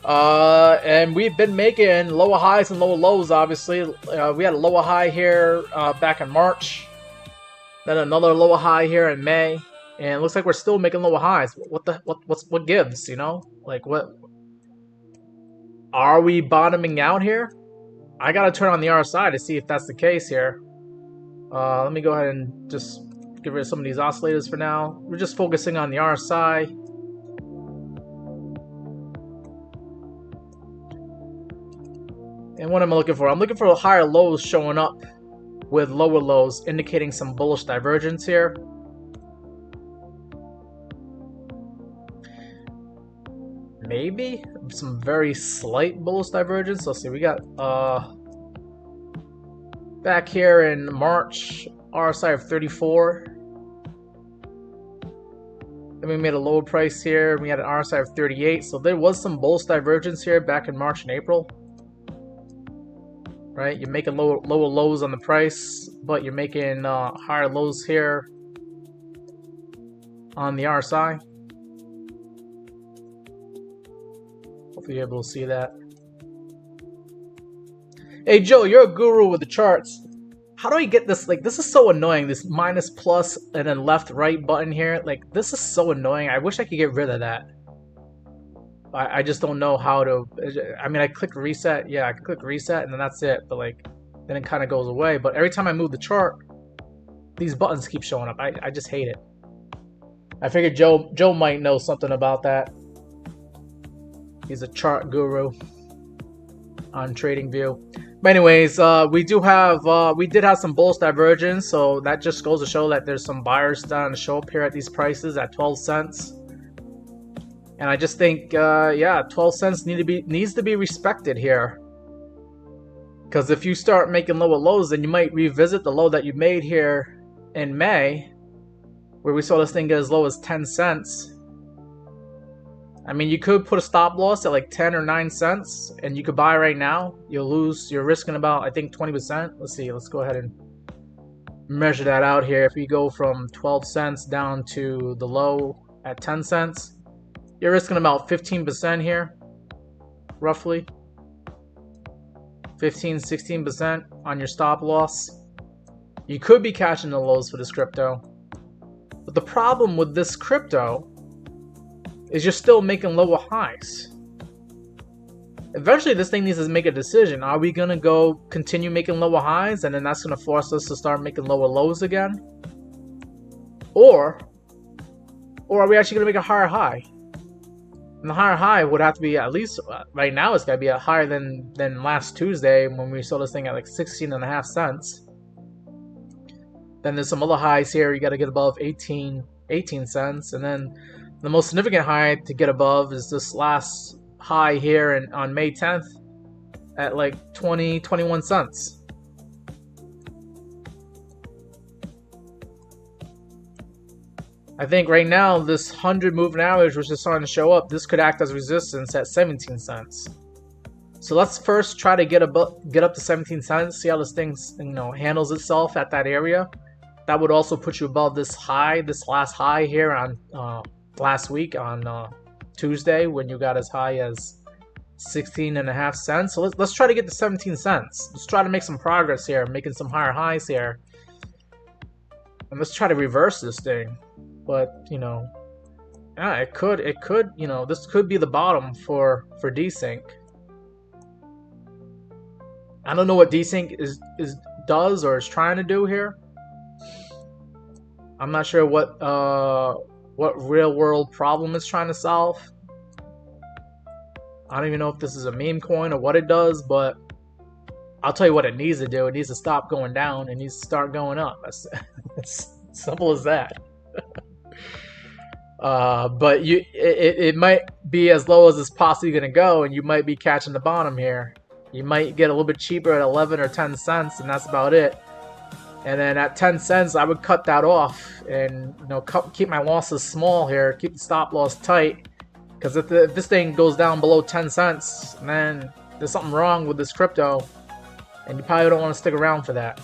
And we've been making lower highs and lower lows, obviously. We had a lower high here back in March. Then another lower high here in May. And it looks like we're still making lower highs. What gives, you know? Like, what? Are we bottoming out here? I gotta turn on the RSI to see if that's the case here. Let me go ahead and just get rid of some of these oscillators for now. We're just focusing on the RSI. And what am I looking for? I'm looking for higher lows showing up with lower lows, indicating some bullish divergence here. Maybe some very slight bullish divergence. Let's see, we got back here in March, RSI of 34. Then we made a lower price here. We had an RSI of 38. So there was some bullish divergence here back in March and April. Right, you're making lower lows on the price, but you're making higher lows here on the RSI. Hopefully you're able to see that. Hey Joe, you're a guru with the charts. How do I get this? Like, this is so annoying. This minus, plus, and then left, right button here. Like, this is so annoying. I wish I could get rid of that. I just don't know how to. I mean, I click reset. Yeah, I can click reset, and then that's it. But like, then it kind of goes away. But every time I move the chart, these buttons keep showing up. I just hate it. I figured Joe might know something about that. He's a chart guru on TradingView. But anyways, we did have some bullish divergence, so that just goes to show that there's some buyers starting to show up here at these prices at 12 cents. And I just think, yeah, 12 cents needs to be respected here. Because if you start making lower lows, then you might revisit the low that you made here in May, where we saw this thing get as low as 10 cents. I mean, you could put a stop loss at like 10 or 9 cents, and you could buy right now. You're risking about, I think, 20%. Let's see, let's go ahead and measure that out here. If we go from 12 cents down to the low at 10 cents, you're risking about 15% here, roughly. 15, 16% on your stop loss. You could be catching the lows for this crypto. But the problem with this crypto is you're still making lower highs. Eventually this thing needs to make a decision. Are we going to go continue making lower highs, and then that's going to force us to start making lower lows again? Or are we actually going to make a higher high? And the higher high would have to be, at least right now, it's got to be higher than last Tuesday when we saw this thing at like 16.5 cents. Then there's some other highs here. You got to get above 18 cents. And then the most significant high to get above is this last high here on May 10th at like 21 cents. I think right now this 100 moving average, which is starting to show up, this could act as resistance at 17 cents. So let's first try to get up to 17 cents, see how this thing, handles itself at that area. That would also put you above this high, this last high here on last week on Tuesday, when you got as high as 16.5 cents. So let's try to get to 17 cents. Let's try to make some progress here, making some higher highs here. And let's try to reverse this thing. But, yeah, it could, this could be the bottom for desync. I don't know what desync does or is trying to do here. I'm not sure what real world problem it's trying to solve. I don't even know if this is a meme coin or what it does, but I'll tell you what it needs to do. It needs to stop going down. It needs to start going up. It's simple as that. But it might be as low as it's possibly going to go, and you might be catching the bottom here. You might get a little bit cheaper at 11 or 10 cents, and that's about it. And then at 10 cents, I would cut that off and keep my losses small here, keep the stop loss tight. Because if this thing goes down below 10 cents, then there's something wrong with this crypto, and you probably don't want to stick around for that.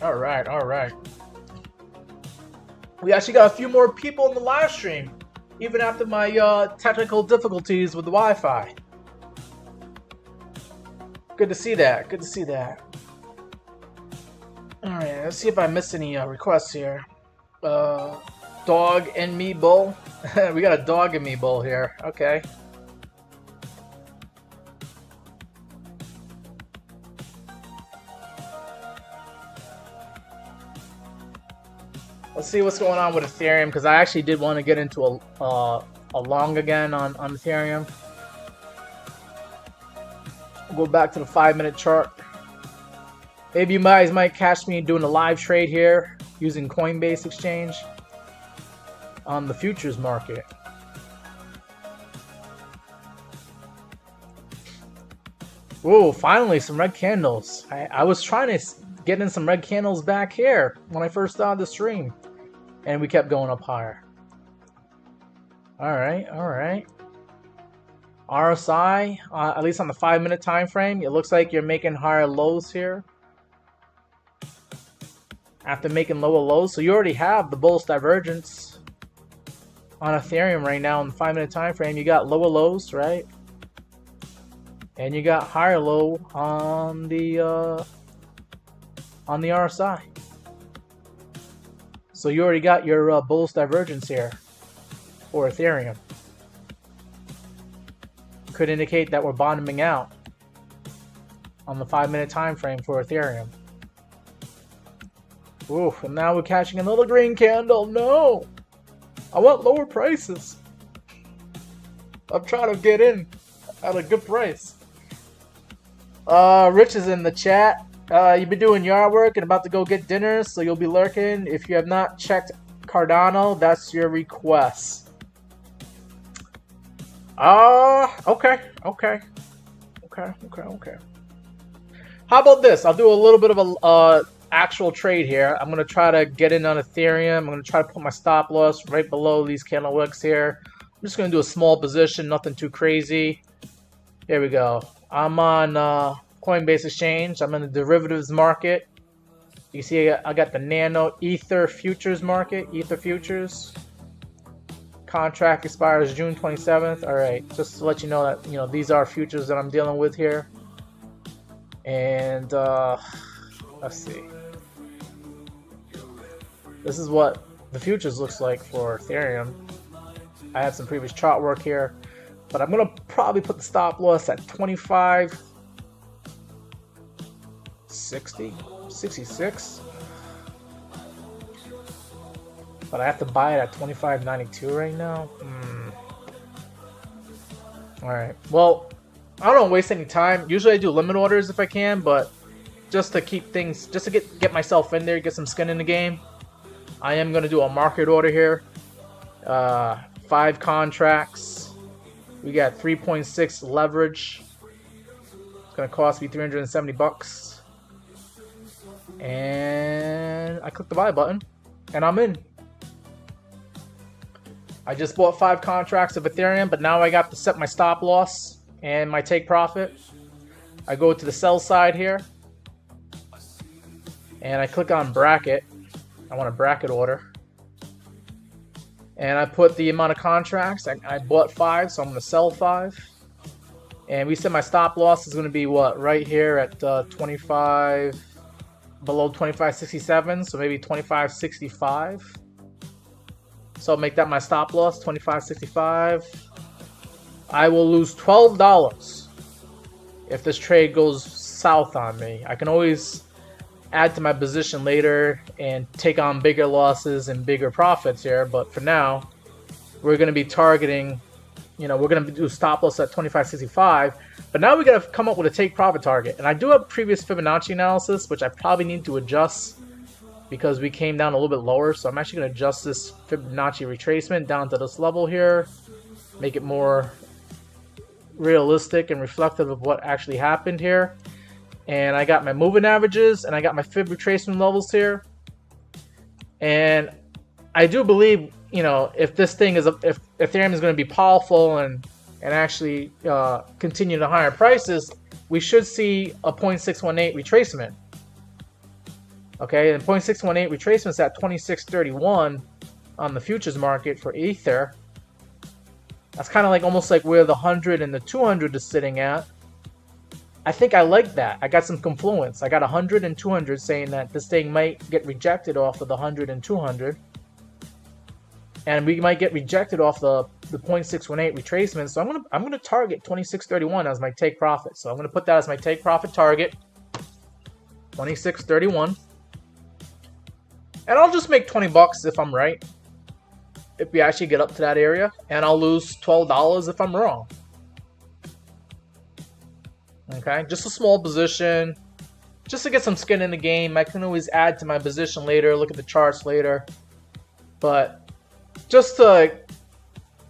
All right. We actually got a few more people in the live stream, even after my technical difficulties with the Wi-Fi. Good to see that. All right, let's see if I missed any requests here. Dog and me bull. We got a dog and me bull here. Okay. see what's going on with Ethereum, because I actually did want to get into a long again on Ethereum. We'll go back to the 5-minute chart. Maybe you guys might catch me doing a live trade here using Coinbase Exchange on the futures market. Whoa, finally some red candles. I was trying to get in some red candles back here when I first started the stream, and we kept going up higher. Alright. RSI, at least on the 5-minute time frame, it looks like you're making higher lows here after making lower lows. So you already have the bullish divergence on Ethereum right now in the 5-minute time frame. You got lower lows, right? And you got higher low on the RSI. So you already got your bullish divergence here for Ethereum. Could indicate that we're bottoming out on the 5-minute time frame for Ethereum. Ooh, and now we're catching another green candle. No! I want lower prices. I'm trying to get in at a good price. Rich is in the chat. You've been doing yard work and about to go get dinner, so you'll be lurking. If you have not checked Cardano, that's your request. Okay. How about this? I'll do a little bit of a actual trade here. I'm gonna try to get in on Ethereum. I'm gonna try to put my stop loss right below these candle wicks here. I'm just gonna do a small position, nothing too crazy. Here we go. I'm on Coinbase Exchange. I'm in the derivatives market. You see, I got the Nano Ether futures market. Ether futures. Contract expires June 27th. All right, just to let you know that these are futures that I'm dealing with here. And let's see. This is what the futures looks like for Ethereum. I had some previous chart work here, but I'm gonna probably put the stop loss at 25.66. But I have to buy it at 25.92 right now. Alright. Well, I don't waste any time. Usually I do limit orders if I can, but just to keep things, just to get myself in there, get some skin in the game, I am going to do a market order here. 5 contracts. We got 3.6 leverage. It's going to cost me 370 bucks. And I click the buy button, and I'm in. I just bought 5 contracts of Ethereum, but now I got to set my stop loss and my take profit. I go to the sell side here, and I click on bracket. I want a bracket order. And I put the amount of contracts. I bought 5, so I'm going to sell 5. And we said my stop loss is going to be what? Right here at 25, below 25.67, so maybe 25.65. So I'll make that my stop loss, 25.65. I will lose $12 if this trade goes south on me. I can always add to my position later and take on bigger losses and bigger profits here. But for now, we're going to be targeting, we're going to do stop loss at 25.65. But now we got to come up with a take profit target. And I do have previous Fibonacci analysis, which I probably need to adjust because we came down a little bit lower. So I'm actually going to adjust this Fibonacci retracement down to this level here, make it more realistic and reflective of what actually happened here. And I got my moving averages and I got my fib retracement levels here. And I do believe, if this thing is, if Ethereum is going to be powerful and actually continue to higher prices, we should see a 0.618 retracement. Okay, and 0.618 retracement is at 26.31 on the futures market for Ether. That's kind of like almost like where the 100 and the 200 is sitting at. I think I like that. I got some confluence. I got 100 and 200 saying that this thing might get rejected off of the 100 and 200. And we might get rejected off the 0.618 retracement. So I'm gonna target 26.31 as my take profit. So I'm gonna put that as my take profit target. 26.31. And I'll just make 20 bucks if I'm right. If we actually get up to that area. And I'll lose $12 if I'm wrong. Okay, just a small position. Just to get some skin in the game. I can always add to my position later, look at the charts later. But just to,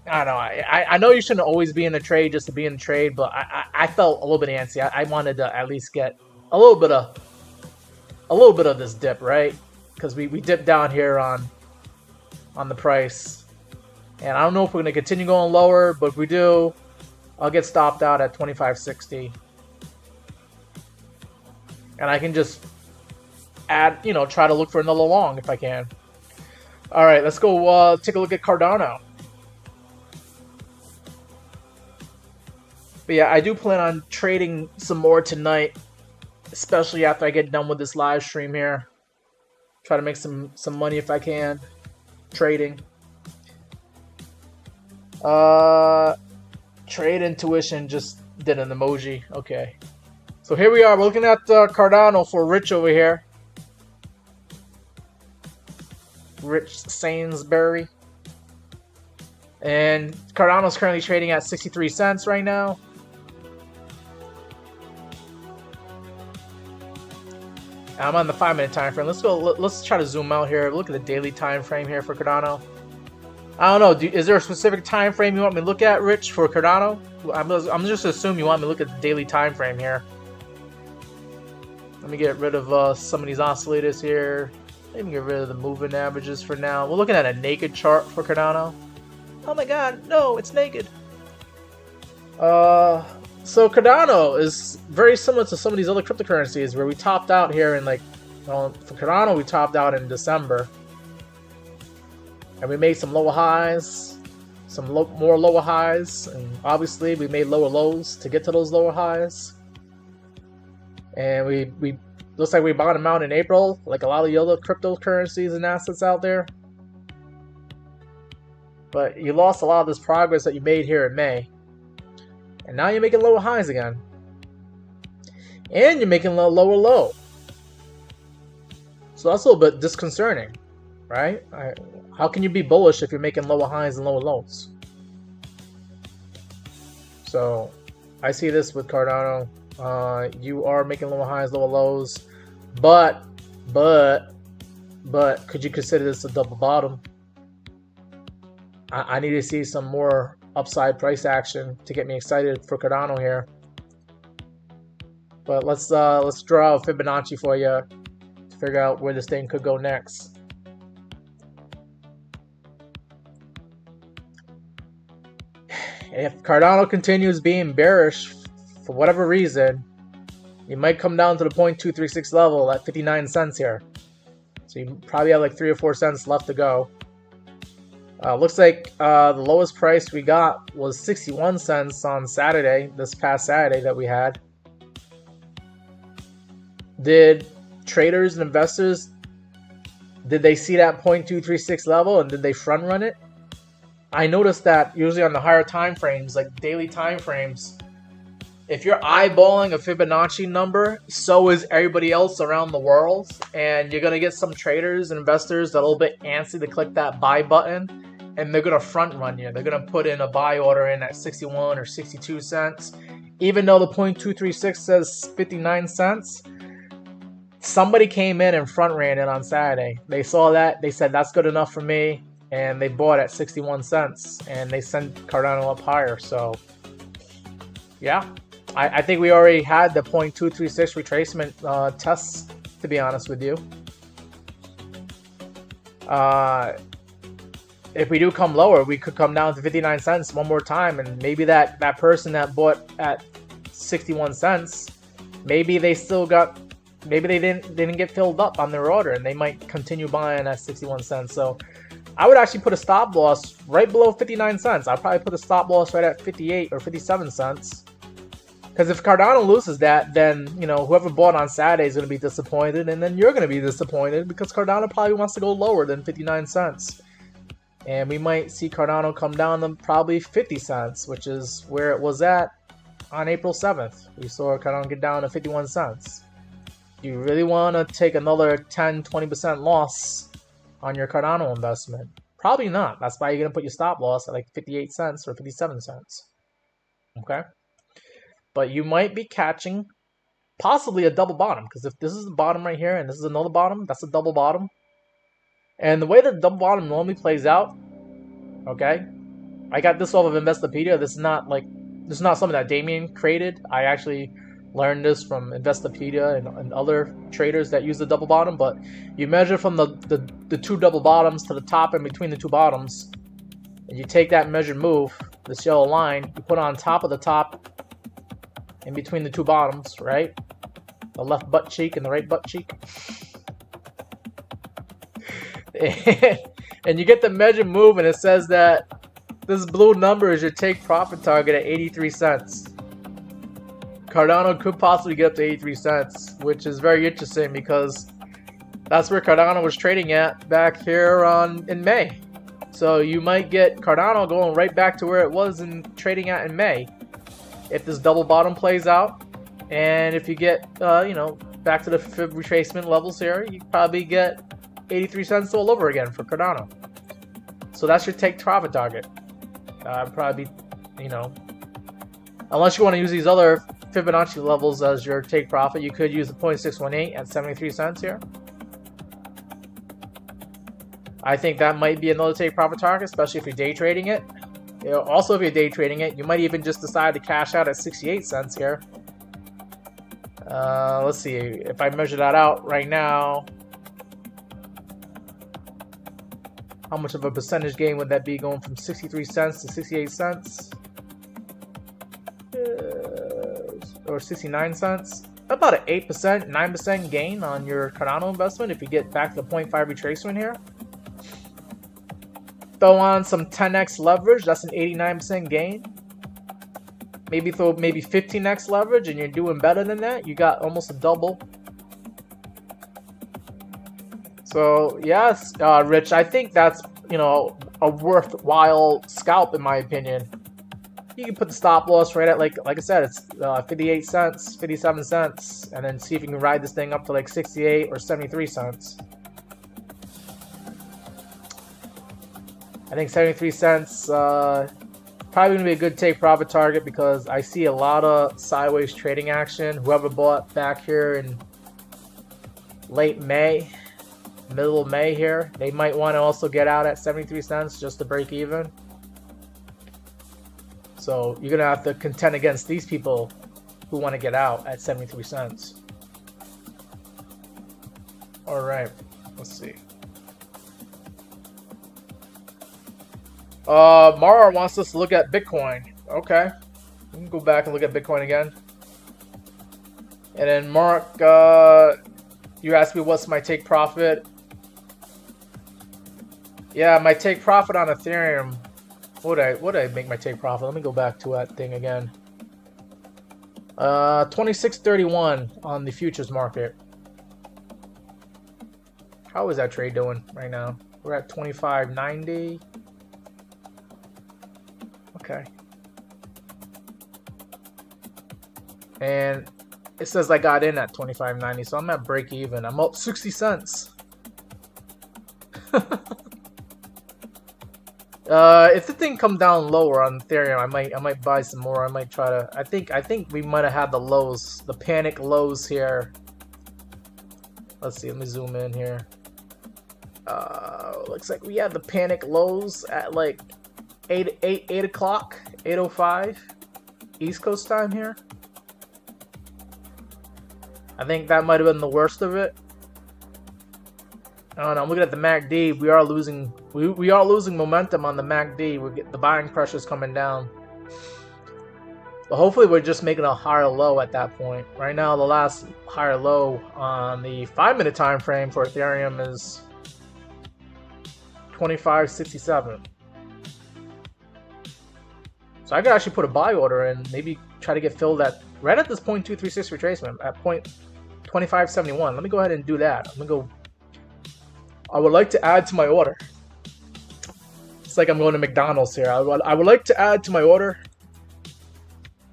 I don't know, I know you shouldn't always be in a trade just to be in a trade, but I felt a little bit antsy. I wanted to at least get a little bit of this dip, right? Because we dipped down here on the price. And I don't know if we're going to continue going lower, but if we do, I'll get stopped out at 25.60. And I can just add, try to look for another long if I can. All right, let's go take a look at Cardano. But yeah, I do plan on trading some more tonight, especially after I get done with this live stream here. Try to make some money if I can, trading. Trade intuition just did an emoji. Okay. So here we are. We're looking at Cardano for Rich over here. Rich Sainsbury. And Cardano's currently trading at 63 cents right now. I'm on the 5-minute time frame. Let's go. Let's try to zoom out here. Look at the daily time frame here for Cardano. I don't know. Is there a specific time frame you want me to look at, Rich, for Cardano? I'm just assuming you want me to look at the daily time frame here. Let me get rid of some of these oscillators here. Let me get rid of the moving averages for now. We're looking at a naked chart for Cardano. Oh my god, no, it's naked. So Cardano is very similar to some of these other cryptocurrencies where we topped out here in for Cardano we topped out in December. And we made some lower highs, some more lower highs, and obviously we made lower lows to get to those lower highs. And we looks like we bottomed out in April, like a lot of the other cryptocurrencies and assets out there. But you lost a lot of this progress that you made here in May. And now you're making lower highs again. And you're making a lower low. So that's a little bit disconcerting, right? How can you be bullish if you're making lower highs and lower lows? So I see this with Cardano. You are making lower highs, lower lows, but could you consider this a double bottom? I need to see some more upside price action to get me excited for Cardano here. But let's draw a Fibonacci for you to figure out where this thing could go next. If Cardano continues being bearish for whatever reason, you might come down to the 0.236 level at 59 cents here. So you probably have like 3 or 4 cents left to go. Looks like the lowest price we got was 61 cents on Saturday, this past Saturday that we had. Did traders and investors, did they see that 0.236 level and did they front run it? I noticed that usually on the higher time frames, like daily time frames, if you're eyeballing a Fibonacci number, so is everybody else around the world. And you're going to get some traders and investors that are a little bit antsy to click that buy button. And they're going to front run you. They're going to put in a buy order in at 61 or 62 cents. Even though the 0.236 says 59 cents, somebody came in and front ran it on Saturday. They saw that. They said, that's good enough for me. And they bought at 61 cents. And they sent Cardano up higher. So, yeah. I think we already had the 0.236 retracement tests, to be honest with you. If we do come lower, we could come down to 59 cents one more time. And maybe that person that bought at 61 cents, maybe they didn't get filled up on their order. And they might continue buying at 61 cents. So I would actually put a stop loss right below 59 cents. I'd probably put a stop loss right at 58 or 57 cents. Because if Cardano loses that, then, whoever bought on Saturday is going to be disappointed. And then you're going to be disappointed because Cardano probably wants to go lower than 59 cents. And we might see Cardano come down to probably 50 cents, which is where it was at on April 7th. We saw Cardano get down to 51 cents. You really want to take another 10-20% loss on your Cardano investment? Probably not. That's why you're going to put your stop loss at like 58 cents or 57 cents. Okay? But you might be catching possibly a double bottom, because if this is the bottom right here and this is another bottom, that's a double bottom. And the way that the double bottom normally plays out, okay, I got this off of Investopedia. This is not something that Damien created. I actually learned this from Investopedia and other traders that use the double bottom. But you measure from the two double bottoms to the top and between the two bottoms, and you take that measured move, this yellow line, you put on top of the top in between the two bottoms, right? The left butt cheek and the right butt cheek. And you get the measured move, and it says that this blue number is your take profit target at 83 cents. Cardano could possibly get up to 83 cents, which is very interesting because that's where Cardano was trading at back here in May. So you might get Cardano going right back to where it was trading at in May if this double bottom plays out. And if you get, back to the fib retracement levels here, you probably get 83 cents all over again for Cardano. So that's your take profit target. Probably, unless you want to use these other Fibonacci levels as your take profit, you could use the 0.618 at 73 cents here. I think that might be another take profit target, especially if you're day trading it. Also, if you're day trading it, you might even just decide to cash out at 68 cents here. Let's see, if I measure that out right now, how much of a percentage gain would that be going from 63 cents to 68 cents? Or 69 cents? About an 8%, 9% gain on your Cardano investment if you get back to the 0.5 retracement here. Throw on some 10x leverage, that's an 89% gain. Maybe throw 15x leverage and you're doing better than that. You got almost a double. So yes, Rich, I think that's a worthwhile scalp in my opinion. You can put the stop loss right at like I said, it's 58 cents, 57 cents, and then see if you can ride this thing up to like 68 or 73 cents. I think 73 cents probably gonna be a good take profit target because I see a lot of sideways trading action. Whoever bought back here in late May, middle of May here, they might want to also get out at 73 cents just to break even. So you're gonna have to contend against these people who want to get out at 73 cents. All right, let's see. Mara wants us to look at Bitcoin. Okay, we can go back and look at Bitcoin again. And then Mark, you asked me what's my take profit. Yeah, my take profit on Ethereum. What did I make my take profit? Let me go back to that thing again. 26.31 on the futures market. How is that trade doing right now? We're at 25.90. Okay. And it says I got in at 25.90, so I'm at break even. I'm up 60 cents. If the thing come down lower on Ethereum, I might buy some more. I might try to. I think we might have had the lows, the panic lows here. Let's see. Let me zoom in here. Looks like we had the panic lows at like 8 o'clock, 8:05 East Coast time here. I think that might have been the worst of it. I don't know. I'm looking at the MACD. We are losing. We are losing momentum on the MACD. We get the buying pressure's coming down. But hopefully, we're just making a higher low at that point. Right now, the last higher low on the 5-minute time frame for Ethereum is 25.67. So I could actually put a buy order in, maybe try to get filled at right at this 0.236 retracement at 25.71. Let me go ahead and do that. I'm gonna go. I would like to add to my order. It's like I'm going to McDonald's here. I would like to add to my order.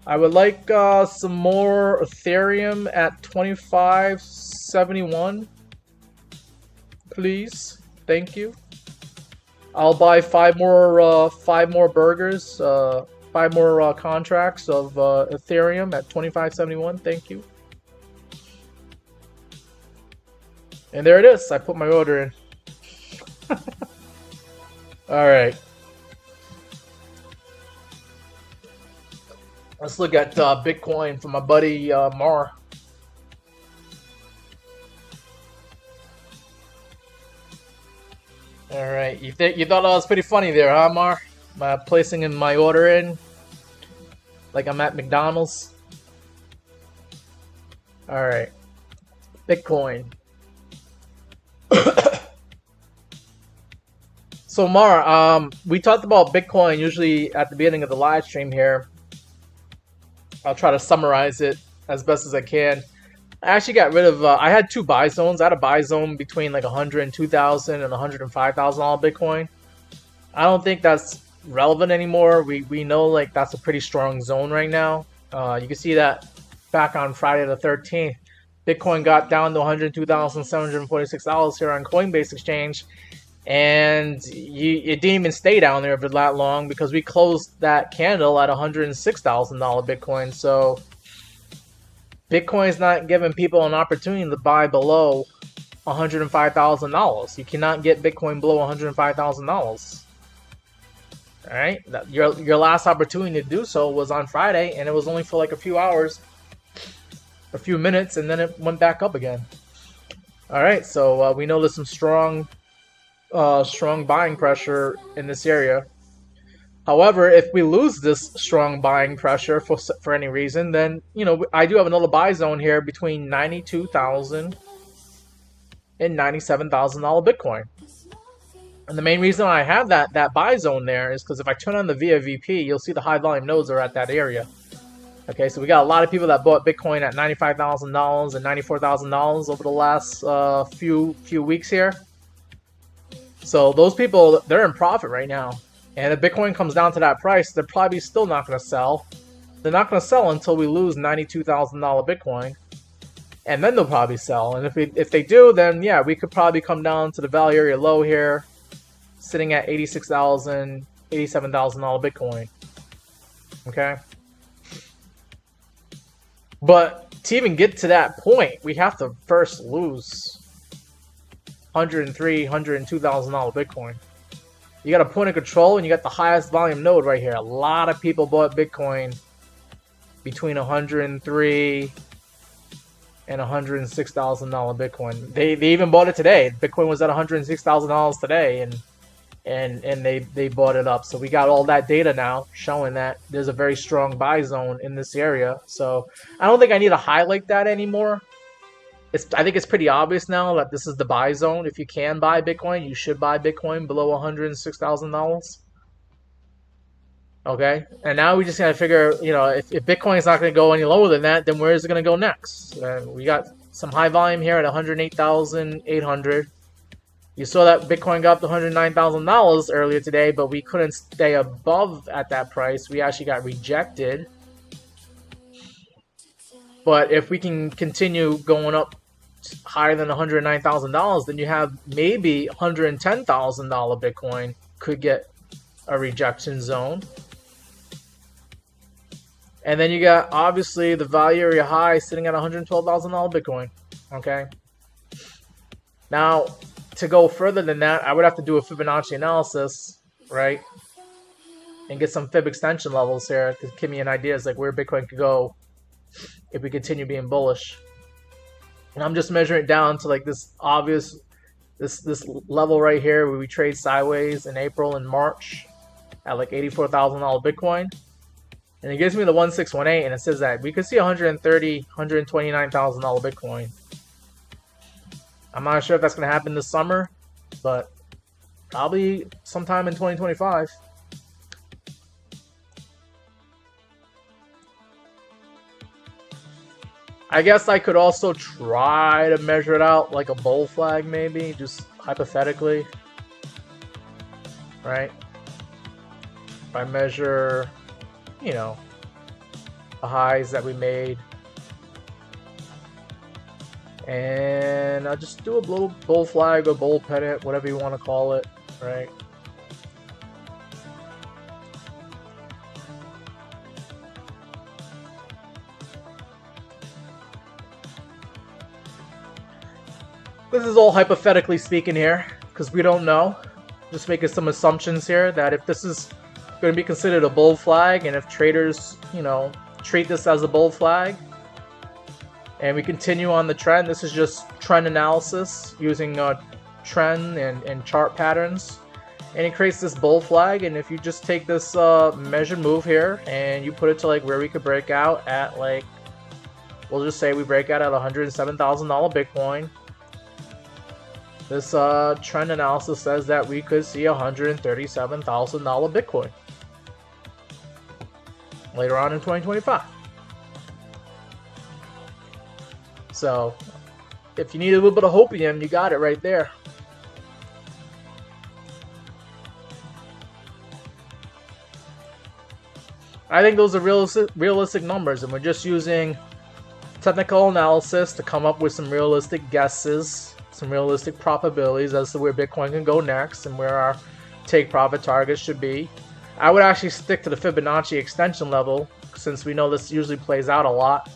I would like some more Ethereum at 25.71, please. Thank you. I'll buy five more burgers, 5 more contracts of Ethereum at 25.71. Thank you. And there it is. I put my order in. All right. Let's look at Bitcoin from my buddy Mar. All right, you thought that was pretty funny there, huh, Mar? Placing in my order in, like I'm at McDonald's. All right, Bitcoin. So Mar, we talked about Bitcoin usually at the beginning of the live stream here. I'll try to summarize it as best as I can. I actually got rid of, I had 2 buy zones. I had a buy zone between like $102,000 and $105,000 Bitcoin. I don't think that's relevant anymore. We know like that's a pretty strong zone right now. You can see that back on Friday the 13th, Bitcoin got down to $102,746 here on Coinbase Exchange. And it didn't even stay down there for that long because we closed that candle at $106,000 Bitcoin. So Bitcoin's not giving people an opportunity to buy below $105,000. You cannot get Bitcoin below $105,000. All right, your last opportunity to do so was on Friday, and it was only for like a few hours, a few minutes, and then it went back up again. All right, so we know there's some strong buying pressure in this area. However, if we lose this strong buying pressure for any reason, then I do have another buy zone here between $92,000 and $97,000 Bitcoin. And the main reason I have that buy zone there is because if I turn on the VIVP, you'll see the high volume nodes are at that area. Okay, so we got a lot of people that bought Bitcoin at $95,000 and $94,000 over the last few weeks here. So those people, they're in profit right now. And if Bitcoin comes down to that price, they're probably still not going to sell. They're not going to sell until we lose $92,000 Bitcoin. And then they'll probably sell. And if they do, then yeah, we could probably come down to the value area low here, sitting at $86,000, $87,000 Bitcoin. Okay? But to even get to that point, we have to first lose $103,000, $102,000 Bitcoin. You got a point of control, and you got the highest volume node right here. A lot of people bought Bitcoin between $103,000 and $106,000 Bitcoin. They even bought it today. Bitcoin was at $106,000 today, and they bought it up. So we got all that data now showing that there's a very strong buy zone in this area. So I don't think I need to highlight that anymore. I think it's pretty obvious now that this is the buy zone. If you can buy Bitcoin, you should buy Bitcoin below $106,000. Okay, and now we just gotta figure, if Bitcoin is not going to go any lower than that, then where is it going to go next? And we got some high volume here at $108,800. You saw that Bitcoin got up to $109,000 earlier today, but we couldn't stay above at that price. We actually got rejected. But if we can continue going up higher than $109,000, then you have maybe $110,000 Bitcoin could get a rejection zone. And then you got, obviously, the value area high sitting at $112,000 Bitcoin. Okay? Now, to go further than that, I would have to do a Fibonacci analysis, right? And get some Fib extension levels here to give me an idea as like where Bitcoin could go if we continue being bullish. And I'm just measuring it down to like this obvious, this level right here where we trade sideways in April and March at like $84,000 Bitcoin. And it gives me the 1618, and it says that we could see $130,000, $129,000 Bitcoin. I'm not sure if that's going to happen this summer, but probably sometime in 2025. I guess I could also try to measure it out like a bull flag, maybe, just hypothetically. Right? If I measure, the highs that we made And I'll just do a little bull flag or bull pennant, whatever you want to call it, right? This is all hypothetically speaking here, because we don't know. Just making some assumptions here that if this is going to be considered a bull flag, and if traders, you know, treat this as a bull flag, and we continue on the trend, this is just trend analysis using trend and chart patterns, and it creates this bull flag. And if you just take this measured move here and you put it to like where we could break out at, like, we'll just say we break out at $107,000 Bitcoin. This trend analysis says that we could see $137,000 Bitcoin later on in 2025. So, if you need a little bit of hopium, you got it right there. I think those are realistic numbers, and we're just using technical analysis to come up with some realistic guesses, some realistic probabilities as to where Bitcoin can go next and where our take profit targets should be. I would actually stick to the Fibonacci extension level, since we know this usually plays out a lot.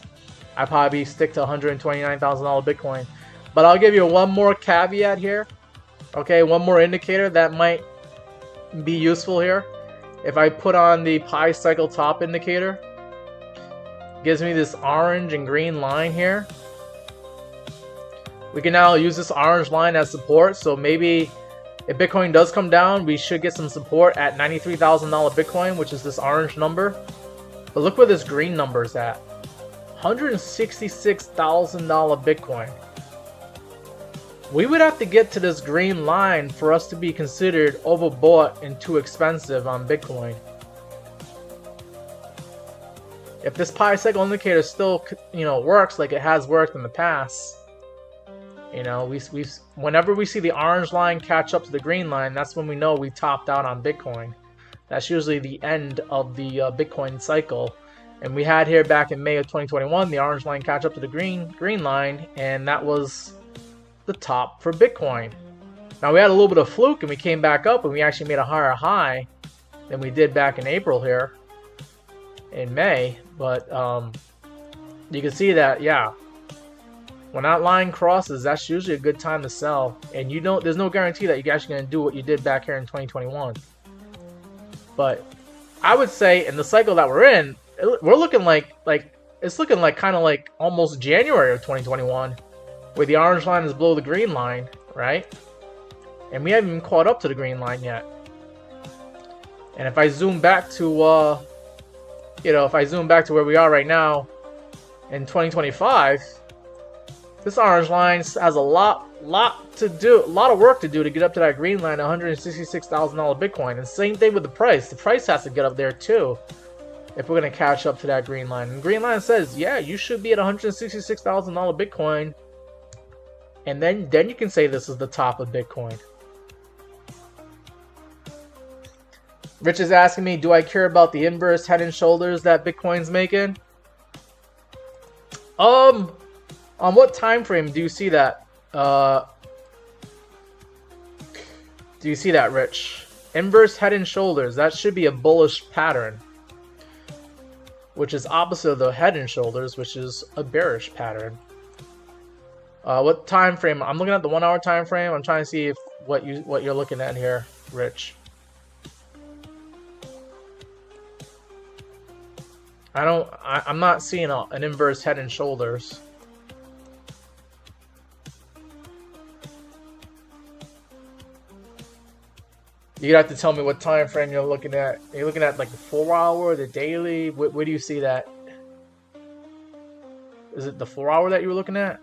I'd probably stick to $129,000 Bitcoin. But I'll give you one more caveat here. Okay, one more indicator that might be useful here. If I put on the Pi Cycle Top indicator, it gives me this orange and green line here. We can now use this orange line as support, so maybe if Bitcoin does come down, we should get some support at $93,000 Bitcoin, which is this orange number. But look where this green number is at. $166,000 Bitcoin. We would have to get to this green line for us to be considered overbought and too expensive on Bitcoin. If this Pi Cycle indicator still, you know, works like it has worked in the past, you know, whenever we see the orange line catch up to the green line, that's when we know we topped out on Bitcoin. That's usually the end of the Bitcoin cycle. And we had here back in May of 2021, the orange line catch up to the green line, and that was the top for Bitcoin. Now we had a little bit of fluke, and we came back up, and we actually made a higher high than we did back in April here, in May. But you can see that, yeah, when that line crosses, that's usually a good time to sell. And you don't, there's no guarantee that you're actually going to do what you did back here in 2021. But I would say in the cycle that we're in, we're looking like it's looking like kind of like almost January of 2021, where the orange line is below the green line, right? And we haven't even caught up to the green line yet. And if I zoom back to, you know, if I zoom back to where we are right now in 2025, this orange line has a lot to do, a lot of work to do to get up to that green line, $166,000 Bitcoin. And same thing with the price. The price has to get up there too, if we're going to catch up to that green line. And green line says, yeah, you should be at $166,000 Bitcoin. And then you can say this is the top of Bitcoin. Rich is asking me, do I care about the inverse head and shoulders that Bitcoin's making? On what time frame do you see that? Do you see that, Rich? Inverse head and shoulders. That should be a bullish pattern, which is opposite of the head and shoulders, which is a bearish pattern. What time frame? I'm looking at the 1 hour time frame. I'm trying to see if what you're looking at here, Rich. I'm not seeing an inverse head and shoulders. You'd have to tell me what time frame you're looking at. Are you looking at like the 4 hour, the daily? Where do you see that? Is it the 4 hour that you were looking at?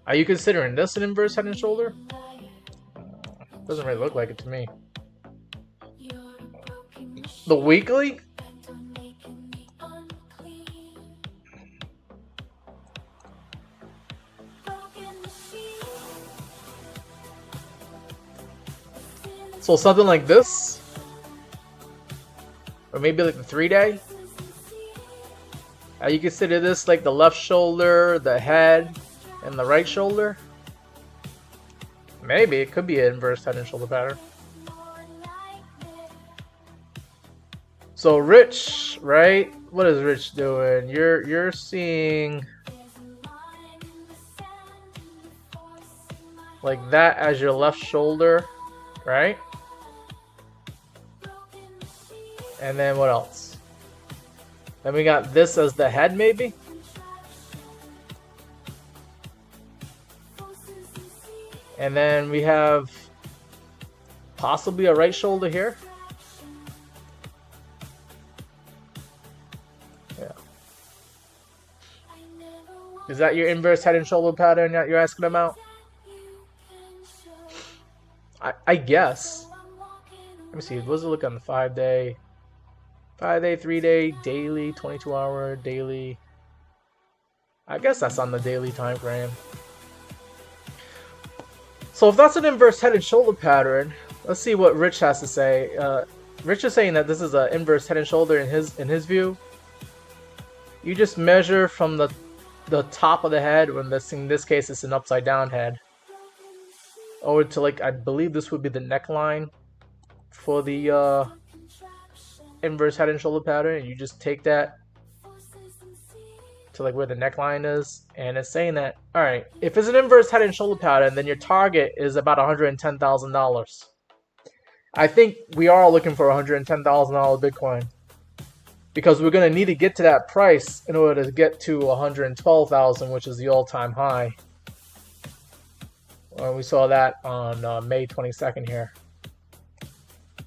Are you considering this an inverse head and shoulder? Doesn't really look like it to me. The weekly? So something like this? Or maybe like the 3 day? You consider this like the left shoulder, the head, and the right shoulder? Maybe it could be an inverse head and shoulder pattern. So Rich, right? What is Rich doing? You're seeing like that as your left shoulder, right? And then what else? Then we got this as the head, maybe? And then we have possibly a right shoulder here. Yeah. Is that your inverse head and shoulder pattern that you're asking about? I guess. Let me see. What does it look on the 5-day? 5-day, 3-day, daily, 22-hour, daily. I guess that's on the daily time frame. So if that's an inverse head and shoulder pattern, let's see what Rich has to say. Rich is saying that this is an inverse head and shoulder in his view. You just measure from the top of the head, when in this case it's an upside down head, over to, like, I believe this would be the neckline for the inverse head and shoulder pattern, and you just take that to like where the neckline is, and it's saying that, all right, if it's an inverse head and shoulder pattern, then your target is about $110,000. I think we are looking for $110,000 Bitcoin, because we're going to need to get to that price in order to get to 112,000, which is the all-time high. We saw that on May 22nd here.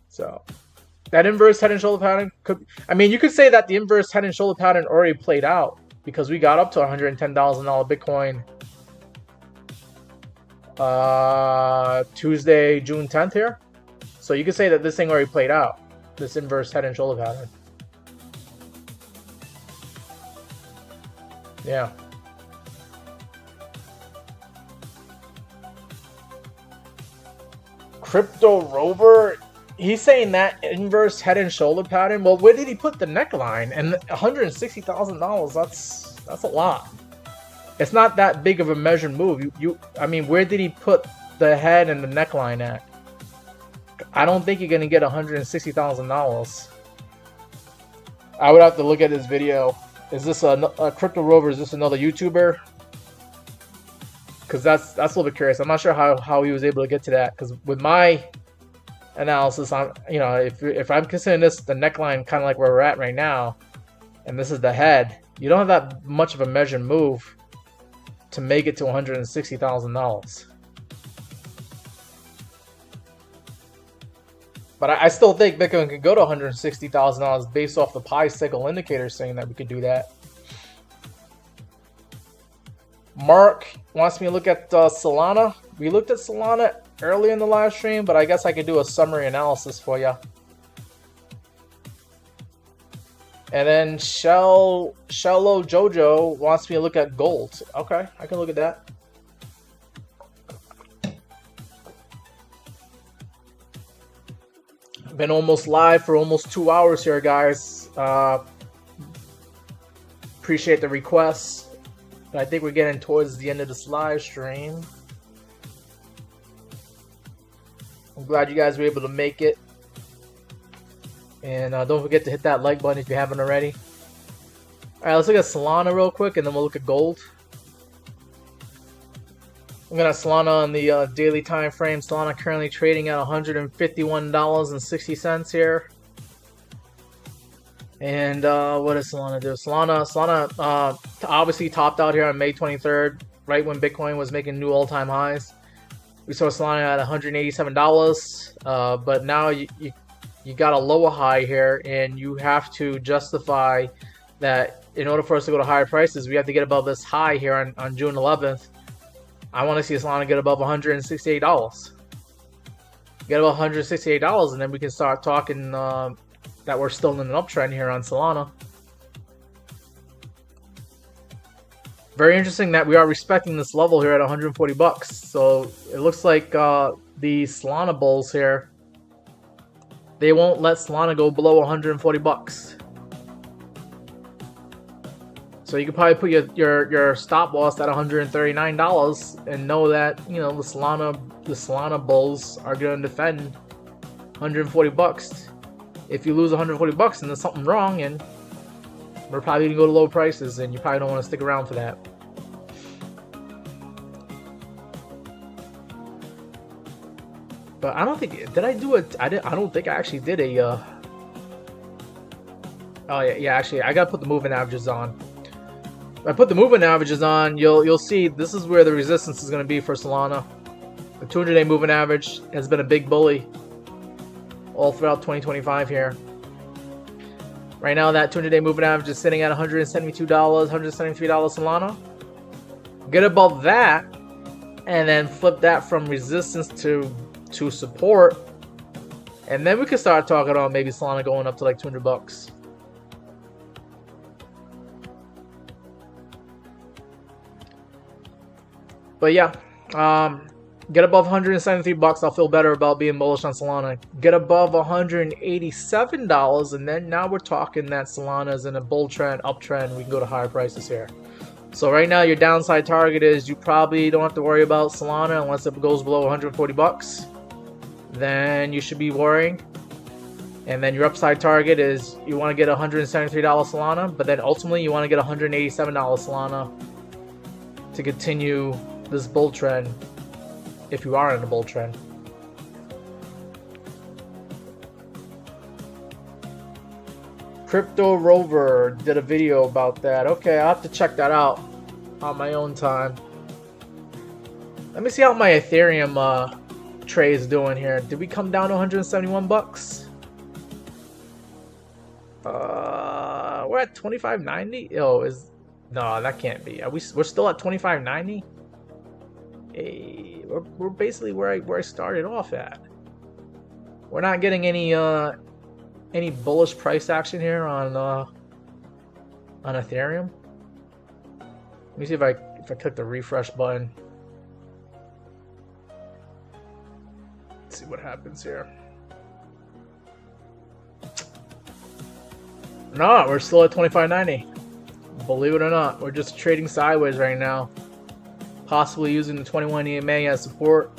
So that inverse head and shoulder pattern could, I mean, you could say that the inverse head and shoulder pattern already played out, because we got up to $110,000 Bitcoin Tuesday, June 10th here. So you could say that this thing already played out, this inverse head and shoulder pattern. Yeah. Crypto Rover, he's saying that inverse head and shoulder pattern. Well, where did he put the neckline? And $160,000, that's a lot. It's not that big of a measured move. I mean, where did he put the head and the neckline at? I don't think you're gonna get $160,000. I would have to look at this video. Is this a Crypto Rover? Is this another YouTuber? Because that's a little bit curious. I'm not sure how he was able to get to that. Because with my analysis, if I'm considering this the neckline, kind of like where we're at right now, and this is the head, you don't have that much of a measured move to make it to $160,000. But I still think Bitcoin could go to $160,000 based off the Pi cycle indicator saying that we could do that. Mark wants me to look at Solana. We looked at Solana early in the live stream, but I guess I could do a summary analysis for you. And then Shello Jojo wants me to look at gold. Okay, I can look at that. Been almost live for almost 2 hours here, guys. Appreciate the requests. But I think we're getting towards the end of this live stream. I'm glad you guys were able to make it. And don't forget to hit that like button if you haven't already. Alright, let's look at Solana real quick, and then we'll look at gold. I'm gonna Solana on the daily time frame. Solana currently trading at $151.60 here. And what does Solana do? Solana obviously topped out here on May 23rd, right when Bitcoin was making new all-time highs. We saw Solana at $187, but now you got a lower high here, and you have to justify that in order for us to go to higher prices, we have to get above this high here on June 11th. I want to see Solana get above $168. Get above $168, and then we can start talking that we're still in an uptrend here on Solana. Very interesting that we are respecting this level here at 140 bucks. So it looks like the Solana bulls here, they won't let Solana go below 140 bucks. So you could probably put your stop loss at $139 and know that, you know, the Solana bulls are going to defend 140 bucks. If you lose 140 bucks, then there's something wrong, and we're probably going to go to low prices, and you probably don't want to stick around for that. But I don't think, did I do it? I don't think I actually did a oh yeah, actually I gotta put the moving averages on. If I put the moving averages on, you'll see this is where the resistance is going to be for Solana. The 200-day moving average has been a big bully all throughout 2025 here. Right now, that 200-day moving average is sitting at $172, $173 Solana. Get above that, and then flip that from resistance to support, and then we can start talking about maybe Solana going up to like 200 bucks. But yeah, get above 173 bucks, I'll feel better about being bullish on Solana. Get above $187, and then now we're talking that Solana is in a bull trend, uptrend. We can go to higher prices here. So right now, your downside target is you probably don't have to worry about Solana unless it goes below 140 bucks. Then you should be worrying. And then your upside target is you want to get $173 Solana, but then ultimately you want to get $187 Solana to continue this bull trend, if you are in a bull trend. Crypto Rover did a video about that. Okay, I'll have to check that out on my own time. Let me see how my Ethereum trade is doing here. Did we come down to 171 bucks? We're at 25.90. Oh, no, that can't be. We're still at 25.90. Hey, we're basically where I started off at. We're not getting any bullish price action here on Ethereum. Let me see if I click the refresh button. Let's see what happens here. No, we're still at 25.90. Believe it or not, we're just trading sideways right now. Possibly using the 21 EMA as support.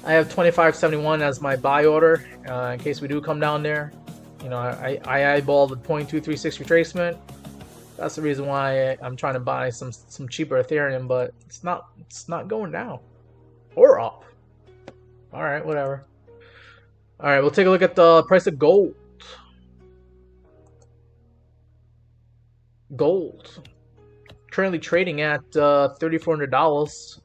I have 25.71 as my buy order in case we do come down there. You know, I eyeballed the 0.236 retracement. That's the reason why I'm trying to buy some cheaper Ethereum, but it's not going down or up. All right, whatever. All right, we'll take a look at the price of gold. Gold currently trading at $3,400,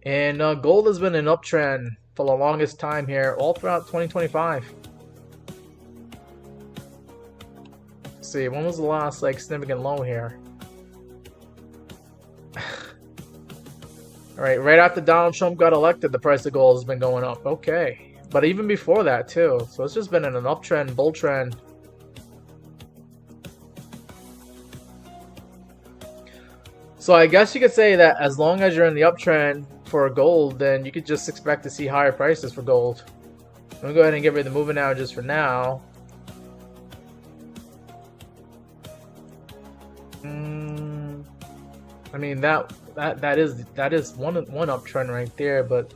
and gold has been an uptrend for the longest time here, all throughout 2025. Let's see, when was the last like significant low here? All right after Donald Trump got elected, the price of gold has been going up. Okay, but even before that too. So it's just been in an uptrend, bull trend. So I guess you could say that as long as you're in the uptrend for gold, then you could just expect to see higher prices for gold. I'm gonna go ahead and get rid of the moving averages for now. I mean that is one uptrend right there, but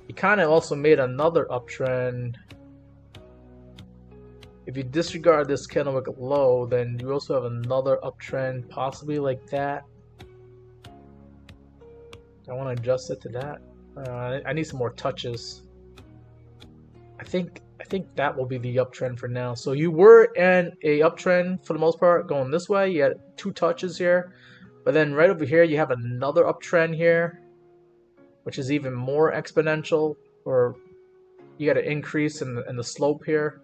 you kind of also made another uptrend. If you disregard this candlewick low, then you also have another uptrend, possibly like that. I want to adjust it to that. I need some more touches. I think that will be the uptrend for now. So you were in a uptrend for the most part, going this way. You had 2 touches here, but then right over here you have another uptrend here, which is even more exponential. Or you got an increase in the slope here.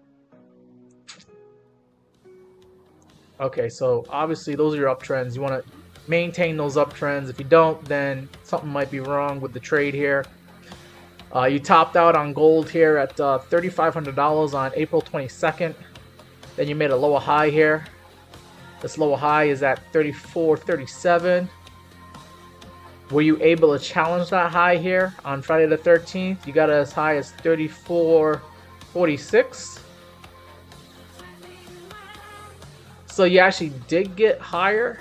Okay, so obviously those are your uptrends. You want to maintain those uptrends. If you don't, then something might be wrong with the trade here. You topped out on gold here at $3,500 on April 22nd. Then you made a lower high here. This lower high is at $34.37. Were you able to challenge that high here on Friday the 13th? You got as high as $34.46. So you actually did get higher.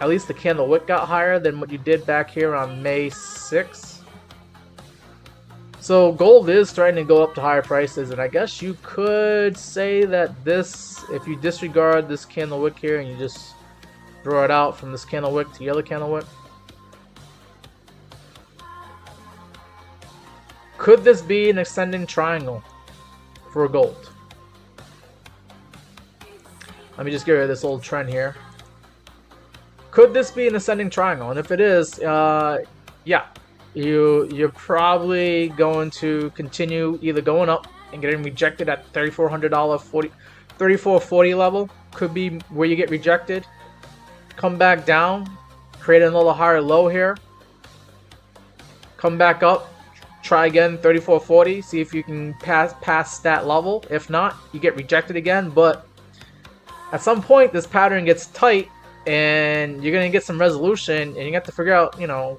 At least the candle wick got higher than what you did back here on May 6th. So gold is starting to go up to higher prices, and I guess you could say that this, if you disregard this candle wick here and you just draw it out from this candle wick to the other candle wick, could this be an ascending triangle for gold? Let me just get rid of this old trend here. Could this be an ascending triangle? And if it is, yeah, you're probably going to continue either going up and getting rejected at $3,400, $3,440 level. Could be where you get rejected. Come back down, create another higher low here. Come back up, try again, 3440. See if you can pass that level. If not, you get rejected again. But at some point, this pattern gets tight, and you're gonna get some resolution, and you have to figure out, you know,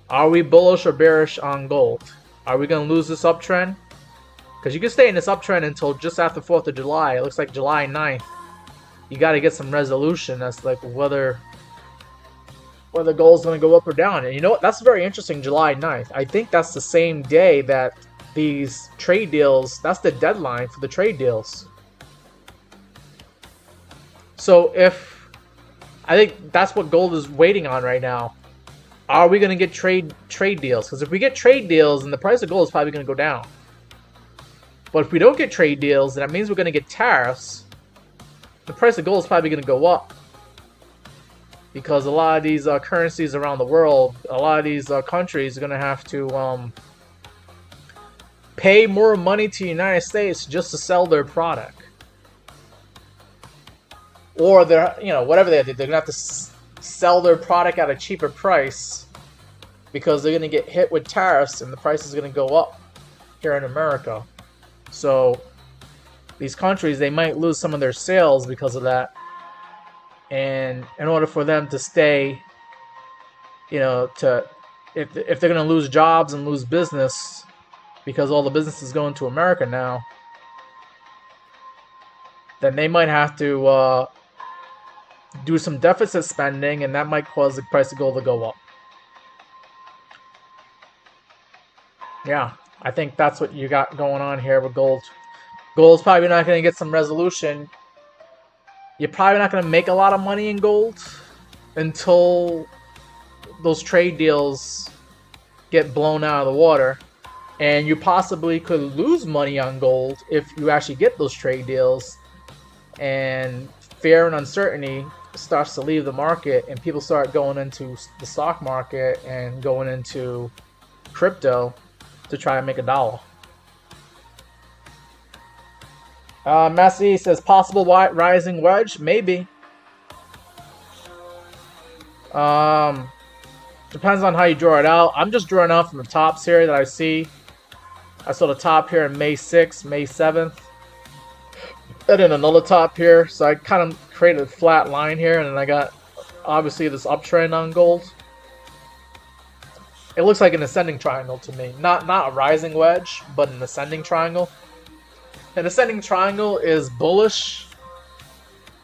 are we bullish or bearish on gold? Are we gonna lose this uptrend? Because you can stay in this uptrend until just after 4th of July. It looks like July 9th. You got to get some resolution as like whether gold's gonna go up or down. And you know what? That's very interesting. July 9th. I think that's the same day that these trade deals. That's the deadline for the trade deals. So I think that's what gold is waiting on right now. Are we going to get trade deals? Because if we get trade deals, then the price of gold is probably going to go down. But if we don't get trade deals, then that means we're going to get tariffs. The price of gold is probably going to go up. Because a lot of these currencies around the world, a lot of these countries are going to have to pay more money to the United States just to sell their product. Or they're, you know, whatever they do, they're gonna have to sell their product at a cheaper price because they're gonna get hit with tariffs and the price is gonna go up here in America. So these countries, they might lose some of their sales because of that. And in order for them to stay, you know, if they're gonna lose jobs and lose business because all the business is going to America now, then they might have to do some deficit spending, and that might cause the price of gold to go up. Yeah, I think that's what you got going on here with gold. Gold's probably not going to get some resolution. You're probably not going to make a lot of money in gold until those trade deals get blown out of the water. And you possibly could lose money on gold if you actually get those trade deals and fear and uncertainty starts to leave the market and people start going into the stock market and going into crypto to try and make a dollar. Messi says possible rising wedge, maybe. Depends on how you draw it out. I'm just drawing out from the tops here that I see. I saw the top here in May 6th, May 7th. And then another top here. So I kind of created a flat line here, and then I got obviously this uptrend on gold. It looks like an ascending triangle to me. Not a rising wedge, but an ascending triangle. An ascending triangle is bullish,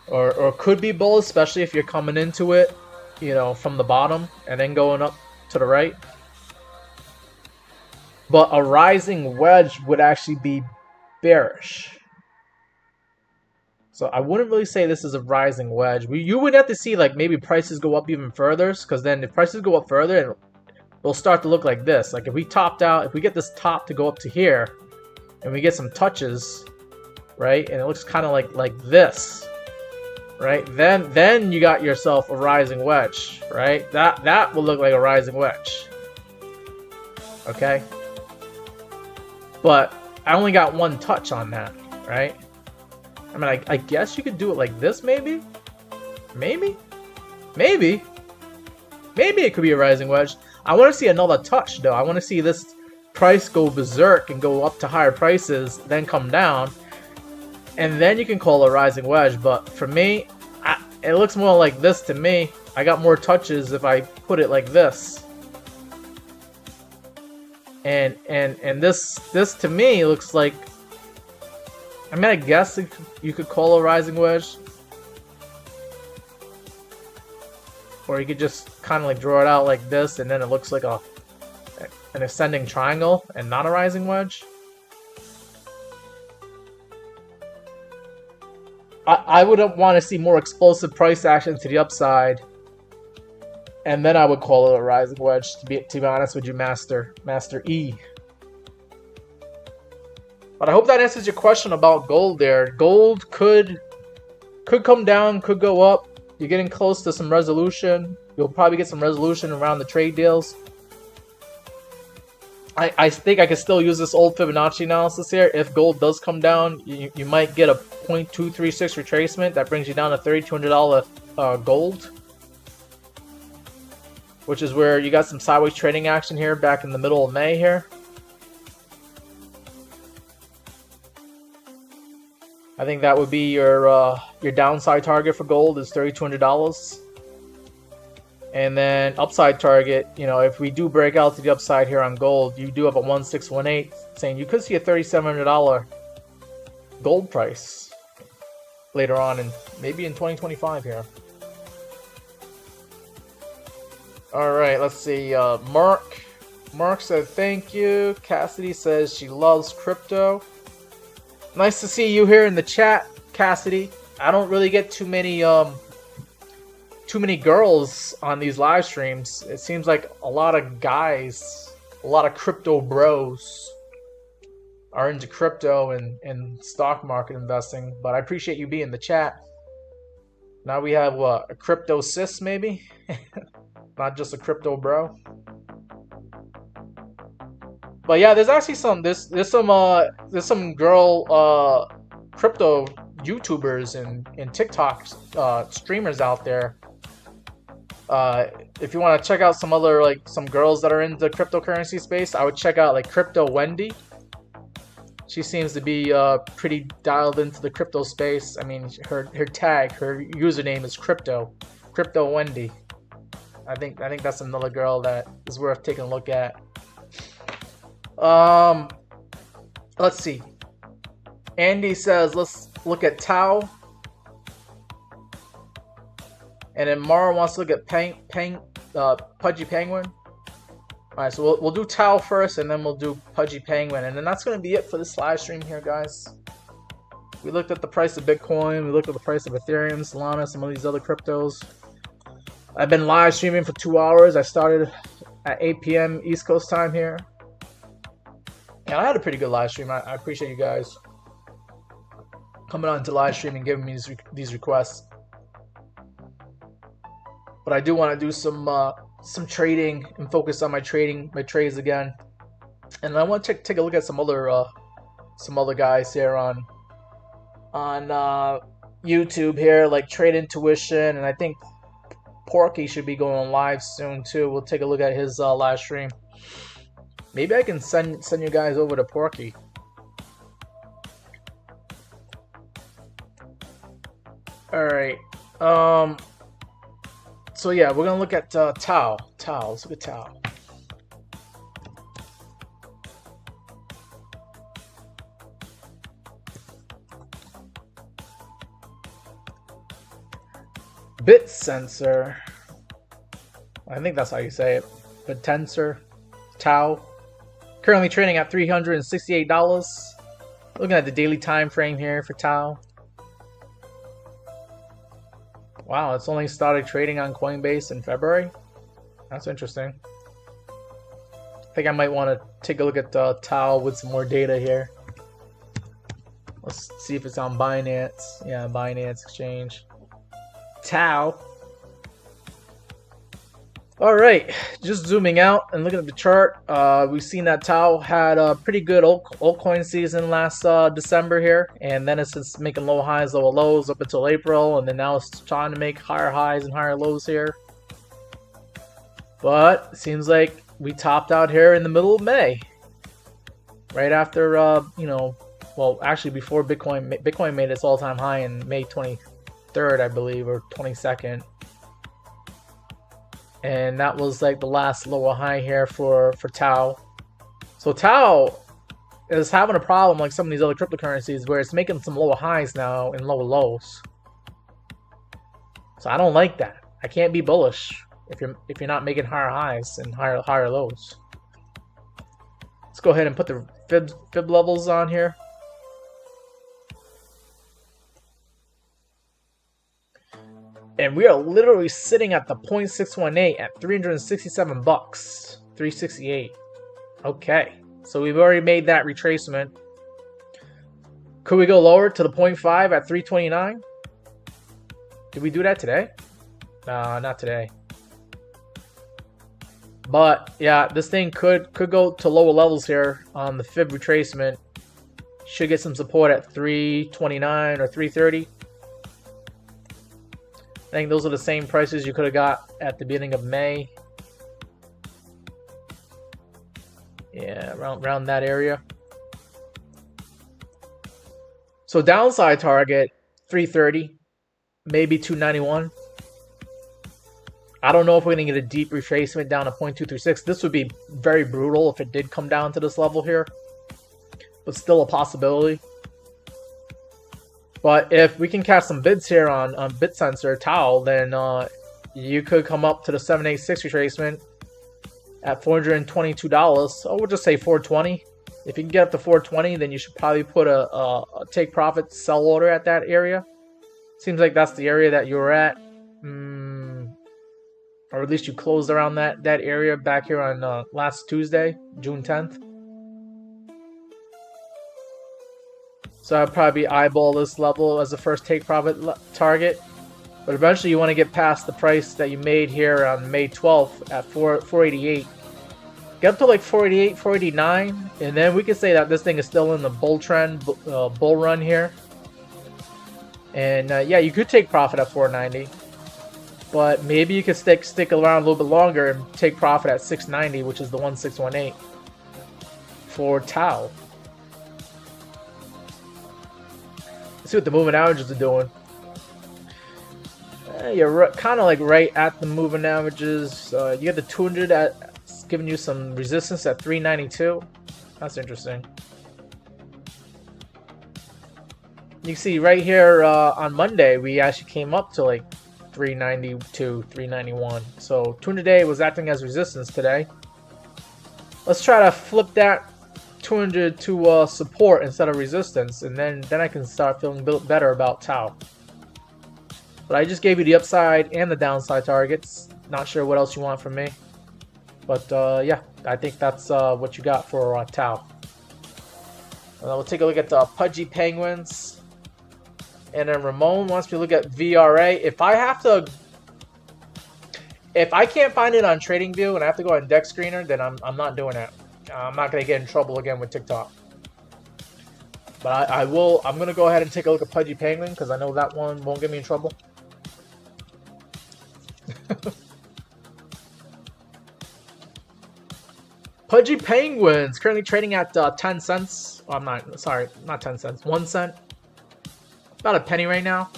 or could be bullish, especially if you're coming into it, you know, from the bottom and then going up to the right. But a rising wedge would actually be bearish. So I wouldn't really say this is a rising wedge. You would have to see like maybe prices go up even further, because then if prices go up further, it'll start to look like this. Like if we topped out, if we get this top to go up to here, and we get some touches, right, and it looks kind of like this, right? Then you got yourself a rising wedge, right? That will look like a rising wedge. Okay. But I only got one touch on that, right? I mean, I guess you could do it like this, maybe? Maybe it could be a rising wedge. I want to see another touch, though. I want to see this price go berserk and go up to higher prices, then come down, and then you can call a rising wedge. But for me, it looks more like this to me. I got more touches if I put it like this. And this to me looks like I mean, I guess you could call a rising wedge. Or you could just kind of like draw it out like this, and then it looks like an ascending triangle and not a rising wedge. I would want to see more explosive price action to the upside, and then I would call it a rising wedge. To be honest with you, Master E. But I hope that answers your question about gold there. Gold could come down, could go up. You're getting close to some resolution. You'll probably get some resolution around the trade deals. I think I could still use this old Fibonacci analysis here. If gold does come down, you might get a 0.236 retracement. That brings you down to $3,200 gold. Which is where you got some sideways trading action here back in the middle of May here. I think that would be your downside target for gold is $3,200. And then upside target, you know, if we do break out to the upside here on gold, you do have a 1618 saying you could see a $3,700 gold price later on, and maybe in 2025 here. All right, let's see. Mark said thank you. Cassidy says she loves crypto. Nice to see you here in the chat, Cassidy. I don't really get too many girls on these live streams. It seems like a lot of guys, a lot of crypto bros are into crypto and stock market investing. But I appreciate you being in the chat. Now we have what, a crypto sis maybe? Not just a crypto bro. But yeah, there's actually there's some girl crypto YouTubers and TikTok streamers out there. If you want to check out some other some girls that are in the cryptocurrency space, I would check out like Crypto Wendy. She seems to be pretty dialed into the crypto space. I mean, her username is Crypto Wendy. I think that's another girl that is worth taking a look at. Let's see. Andy says let's look at Tau. And then Mara wants to look at Pudgy Penguin. Alright, so we'll do Tau first, and then we'll do Pudgy Penguin. And then that's going to be it for this live stream here, guys. We looked at the price of Bitcoin. We looked at the price of Ethereum, Solana, some of these other cryptos. I've been live streaming for 2 hours. I started at 8 p.m. East Coast time here. And I had a pretty good live stream. I appreciate you guys coming on to live stream and giving me these requests. But I do want to do some trading and focus on my trades again. And I want to take a look at some other guys here on YouTube here, like Trade Intuition, and I think Porky should be going live soon too. We'll take a look at his live stream. Maybe I can send you guys over to Porky. All right. So yeah, we're gonna look at Tau. Let's look at Tau. Bit sensor. I think that's how you say it. Bit tensor. Tau. Currently trading at $368. Looking at the daily time frame here for Tau. Wow, it's only started trading on Coinbase in February. That's interesting. I think I might want to take a look at Tau with some more data here. Let's see if it's on Binance. Yeah, Binance Exchange. Tau. Alright, just zooming out and looking at the chart. We've seen that Tau had a pretty good altcoin season last December here. And then it's just making low highs, lower lows up until April. And then now it's trying to make higher highs and higher lows here. But it seems like we topped out here in the middle of May. Right after, well, actually before Bitcoin made its all-time high in May 23rd, I believe, or 22nd. And that was like the last lower high here for Tau. So Tau is having a problem like some of these other cryptocurrencies where it's making some lower highs now and lower lows. So I don't like that. I can't be bullish if you're not making higher highs and higher lows. Let's go ahead and put the fib levels on here. And we are literally sitting at the 0.618 at 367 bucks. 368. Okay. So we've already made that retracement. Could we go lower to the 0.5 at 329? Did we do that today? Not today. But yeah, this thing could go to lower levels here on the fib retracement. Should get some support at 329 or 330. I think those are the same prices you could have got at the beginning of May. Yeah, around that area. So downside target 330, maybe 291. I don't know if we're going to get a deep retracement down to 0.236. This would be very brutal if it did come down to this level here. But still a possibility. But if we can catch some bids here on BitSensor, TAO, then you could come up to the 786 retracement at $422. So we'll just say 420. If you can get up to 420, then you should probably put a take profit sell order at that area. Seems like that's the area that you were at. Or at least you closed around that area back here on last Tuesday, June 10th. So I'd probably eyeball this level as the first take profit target. But eventually you want to get past the price that you made here on May 12th at 488. Get up to like 488, 489. And then we can say that this thing is still in the bull trend, bull run here. And yeah, you could take profit at 490. But maybe you could stick around a little bit longer and take profit at 690, which is the 1618 for TAO. See what the moving averages are doing. You're kind of like right at the moving averages. You get the 200 at giving you some resistance at 392. That's interesting. You can see right here on Monday we actually came up to like 392, 391. So 200-day was acting as resistance today. Let's try to flip that 200 to support instead of resistance, and then I can start feeling better about TAO. But I just gave you the upside and the downside targets. Not sure what else you want from me, but yeah, I think that's what you got for TAO. We'll take a look at the Pudgy Penguins, and then Ramon wants me to look at VRA. If I can't find it on TradingView and I have to go on Deck Screener, then I'm not doing that. I'm not going to get in trouble again with TikTok. But I'm going to go ahead and take a look at Pudgy Penguin because I know that one won't get me in trouble. Pudgy Penguins currently trading at 10 cents. Oh, not 10 cents. 1 cent. About a penny right now.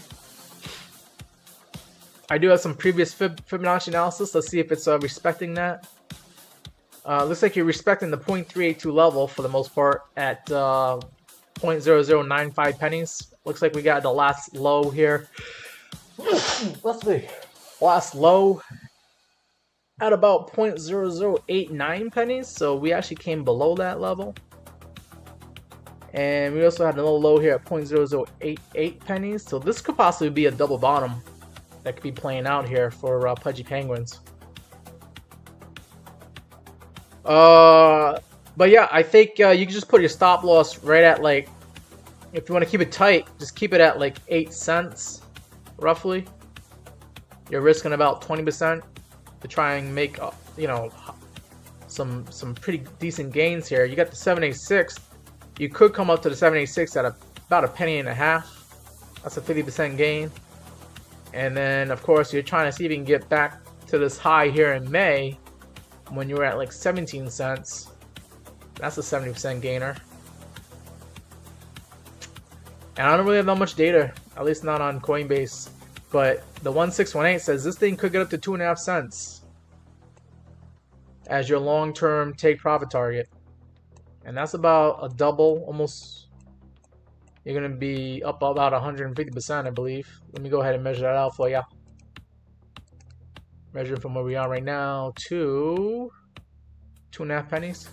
I do have some previous Fibonacci analysis. Let's see if it's respecting that. Looks like you're respecting the 0.382 level for the most part at 0.0095 pennies. Looks like we got the last low here. Let's see. Last low at about 0.0089 pennies. So we actually came below that level. And we also had another low here at 0.0088 pennies. So this could possibly be a double bottom that could be playing out here for Pudgy Penguins. But yeah, I think you can just put your stop loss right at like, if you want to keep it tight, just keep it at like 8 cents, roughly. You're risking about 20% to try and make, you know, some pretty decent gains here. You got the 786. You could come up to the 786 at about a penny and a half. That's a 50% gain. And then, of course, you're trying to see if you can get back to this high here in May when you were at like 17 cents. That's a 70% gainer. And I don't really have that much data, at least not on Coinbase. But the 1618 says this thing could get up to 2.5 cents as your long-term take profit target. And that's about a double, almost. You're going to be up about 150%, I believe. Let me go ahead and measure that out for you. Measure from where we are right now to 2.5 pennies.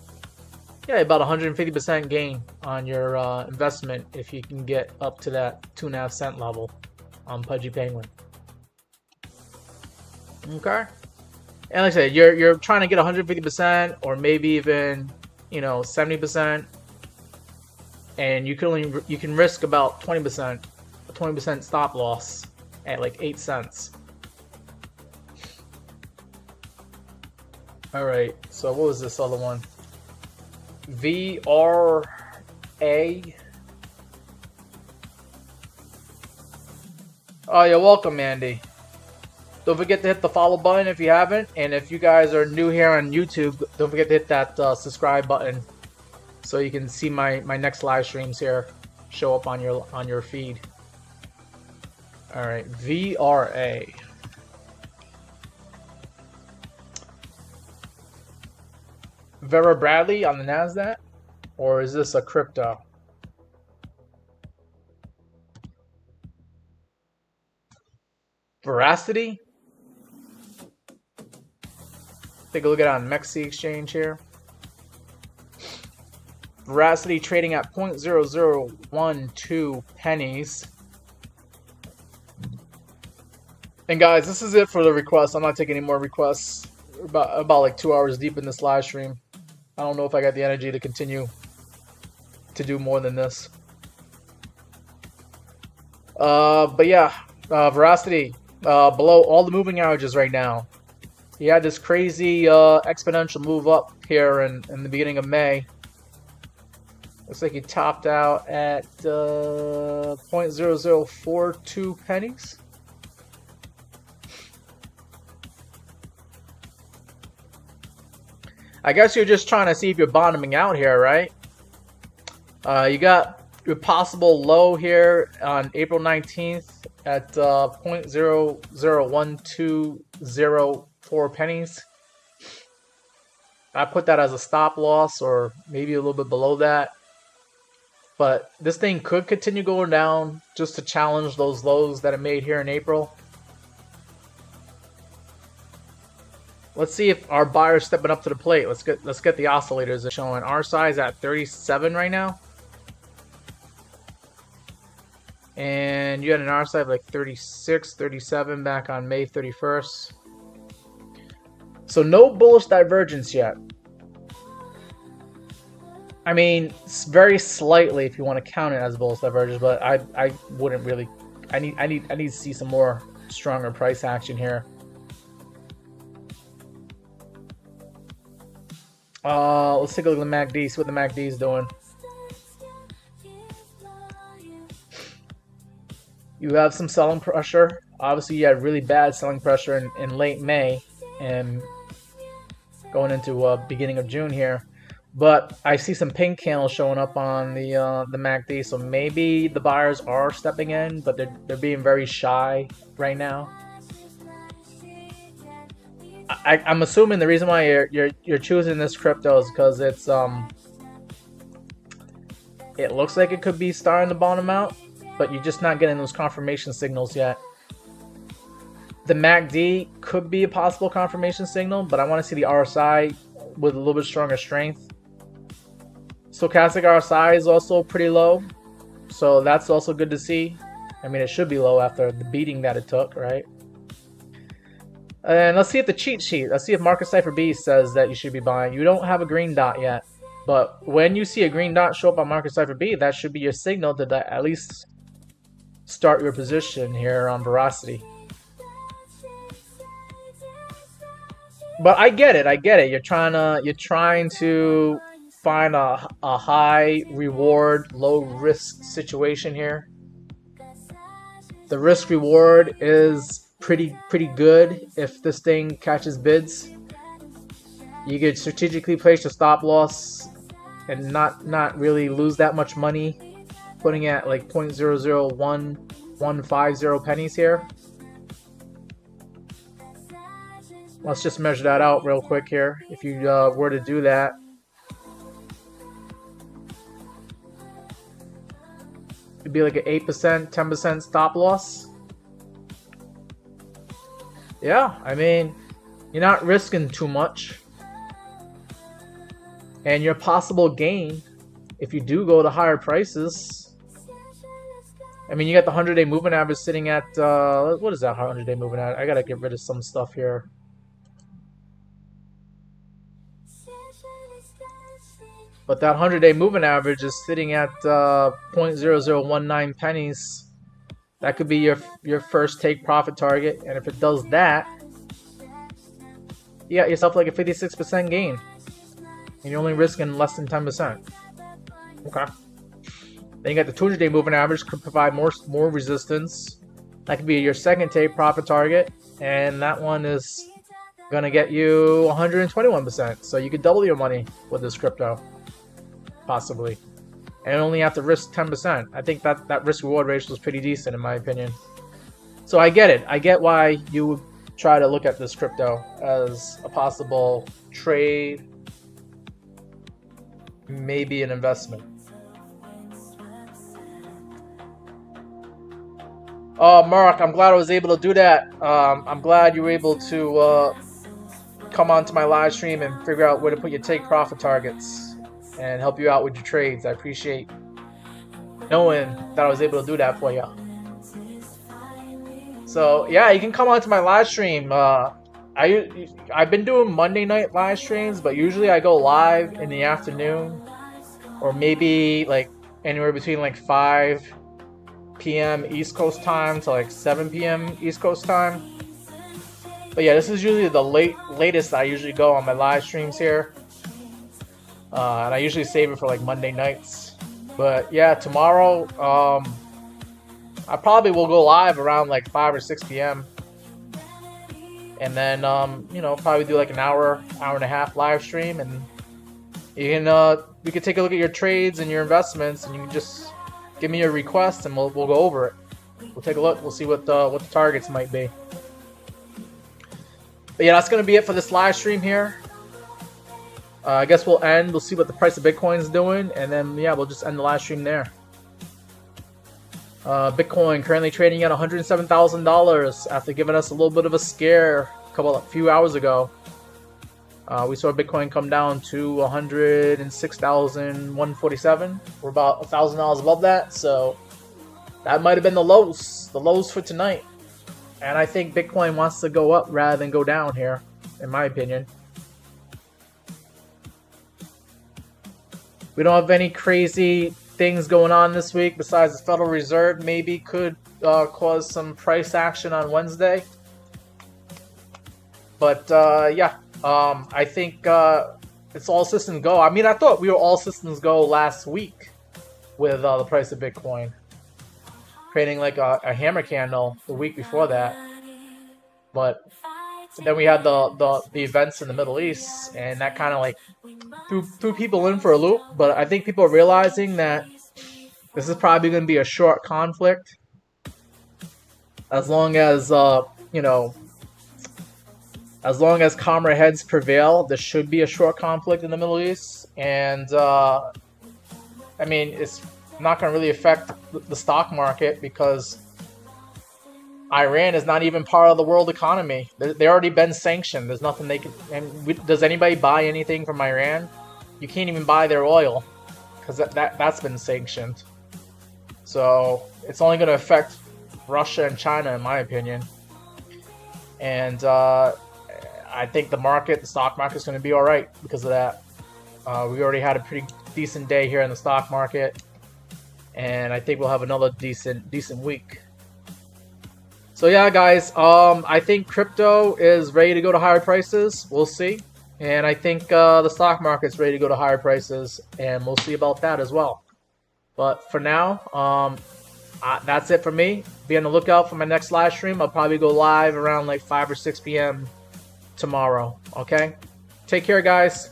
Yeah, about 150% gain on your investment if you can get up to that 2.5 cent level on Pudgy Penguin. Okay. And like I said, you're trying to get 150% or maybe even 70%, and you can risk about 20%, a 20% stop loss at like 8 cents. All right. So what was this other one? VRA. Oh, you're welcome, Andy. Don't forget to hit the follow button if you haven't, and if you guys are new here on YouTube, don't forget to hit that subscribe button so you can see my next live streams here show up on your feed. All right, VRA. Vera Bradley on the Nasdaq, or is this a crypto? Veracity. Take a look at it on Mexi Exchange here. Veracity trading at 0.0012 pennies. And guys, this is it for the requests. I'm not taking any more requests. We're about like 2 hours deep in this live stream. I don't know if I got the energy to continue to do more than this. But yeah, Veracity below all the moving averages right now. He had this crazy exponential move up here in the beginning of May. Looks like he topped out at 0.0042 pennies. I guess you're just trying to see if you're bottoming out here, right? You got your possible low here on April 19th at 0.001204 pennies. I put that as a stop loss, or maybe a little bit below that. But this thing could continue going down just to challenge those lows that it made here in April. Let's see if our buyer's stepping up to the plate. Let's get the oscillators showing. RSI is at 37 right now. And you had an RSI of like 36, 37 back on May 31st. So no bullish divergence yet. I mean, very slightly if you want to count it as bullish divergence, but I wouldn't really. I need to see some more stronger price action here. Let's take a look at the MACD, see what the MACD is doing. You have some selling pressure. Obviously, you had really bad selling pressure in late May and going into beginning of June here. But I see some pink candles showing up on the MACD, so maybe the buyers are stepping in, but they're being very shy right now. I'm assuming the reason why you're choosing this crypto is because it looks like it could be starting to bottom out, but you're just not getting those confirmation signals yet. The MACD could be a possible confirmation signal, but I want to see the RSI with a little bit stronger strength. Stochastic RSI is also pretty low, so that's also good to see. I mean, it should be low after the beating that it took, right? And let's see if the cheat sheet, let's see if Market Cipher B says that you should be buying. You don't have a green dot yet, but when you see a green dot show up on Market Cipher B, that should be your signal to at least start your position here on Veracity. But I get it. You're trying to find a high reward, low risk situation here. The risk reward is pretty good if this thing catches bids. You could strategically place your stop loss and not really lose that much money, putting at like 0.001150 pennies here. Let's just measure that out real quick here. If you were to do that, It'd be like an 8%, 10% stop loss. Yeah, I mean, you're not risking too much. And your possible gain, if you do go to higher prices, I mean, you got the 100-day moving average sitting at, what is that 100-day moving average? I gotta get rid of some stuff here. But that 100-day moving average is sitting at 0.0019 pennies. That could be your first take profit target. And if it does that, you got yourself like a 56% gain. And you're only risking less than 10%. Okay. Then you got the 200-day moving average, could provide more resistance. That could be your second take profit target. And that one is going to get you 121%. So you could double your money with this crypto. Possibly. And only have to risk 10%. I think that risk reward ratio is pretty decent in my opinion. So I get it. I get why you would try to look at this crypto as a possible trade, maybe an investment. Mark, I'm glad I was able to do that. I'm glad you were able to come onto my live stream and figure out where to put your take profit targets and help you out with your trades. I appreciate knowing that I was able to do that for you. So yeah, you can come onto my live stream. I've been doing Monday night live streams, but usually I go live in the afternoon, or maybe like anywhere between like 5 p.m. East Coast time to like 7 p.m. East Coast time. But yeah, this is usually the latest I usually go on my live streams here. And I usually save it for like Monday nights. But yeah, tomorrow I probably will go live around like 5 or 6 p.m. And then you know, probably do like an hour and a half live stream, and you can we can take a look at your trades and your investments, and you can just give me your request and we'll go over it. We'll take a look. We'll see what the targets might be. But yeah, that's gonna be it for this live stream here. I guess we'll end. We'll see what the price of Bitcoin is doing, and then yeah, we'll just end the live stream there. Bitcoin currently trading at $107,000 after giving us a little bit of a scare a few hours ago. We saw Bitcoin come down to 106,147. We're about $1,000 above that, so that might have been the lows for tonight. And I think Bitcoin wants to go up rather than go down here, in my opinion. We don't have any crazy things going on this week besides the Federal Reserve maybe could cause some price action on Wednesday. But yeah, I think it's all systems go. I mean, I thought we were all systems go last week with the price of Bitcoin, creating like a hammer candle the week before that. But then we had the events in the Middle East, and that kind of like threw people in for a loop. But I think people are realizing that this is probably going to be a short conflict, as long as you know, as long as calmer heads prevail. There should be a short conflict in the Middle East, and I mean, it's not going to really affect the stock market because Iran is not even part of the world economy. They already been sanctioned. There's nothing they can. And does anybody buy anything from Iran? You can't even buy their oil because that's been sanctioned. So it's only going to affect Russia and China, in my opinion. And I think the stock market is going to be all right because of that. We already had a pretty decent day here in the stock market, and I think we'll have another decent week. So yeah, guys, I think crypto is ready to go to higher prices. We'll see. And I think the stock market's ready to go to higher prices, and we'll see about that as well. But for now, that's it for me. Be on the lookout for my next live stream. I'll probably go live around like 5 or 6 p.m. tomorrow. Okay? Take care, guys.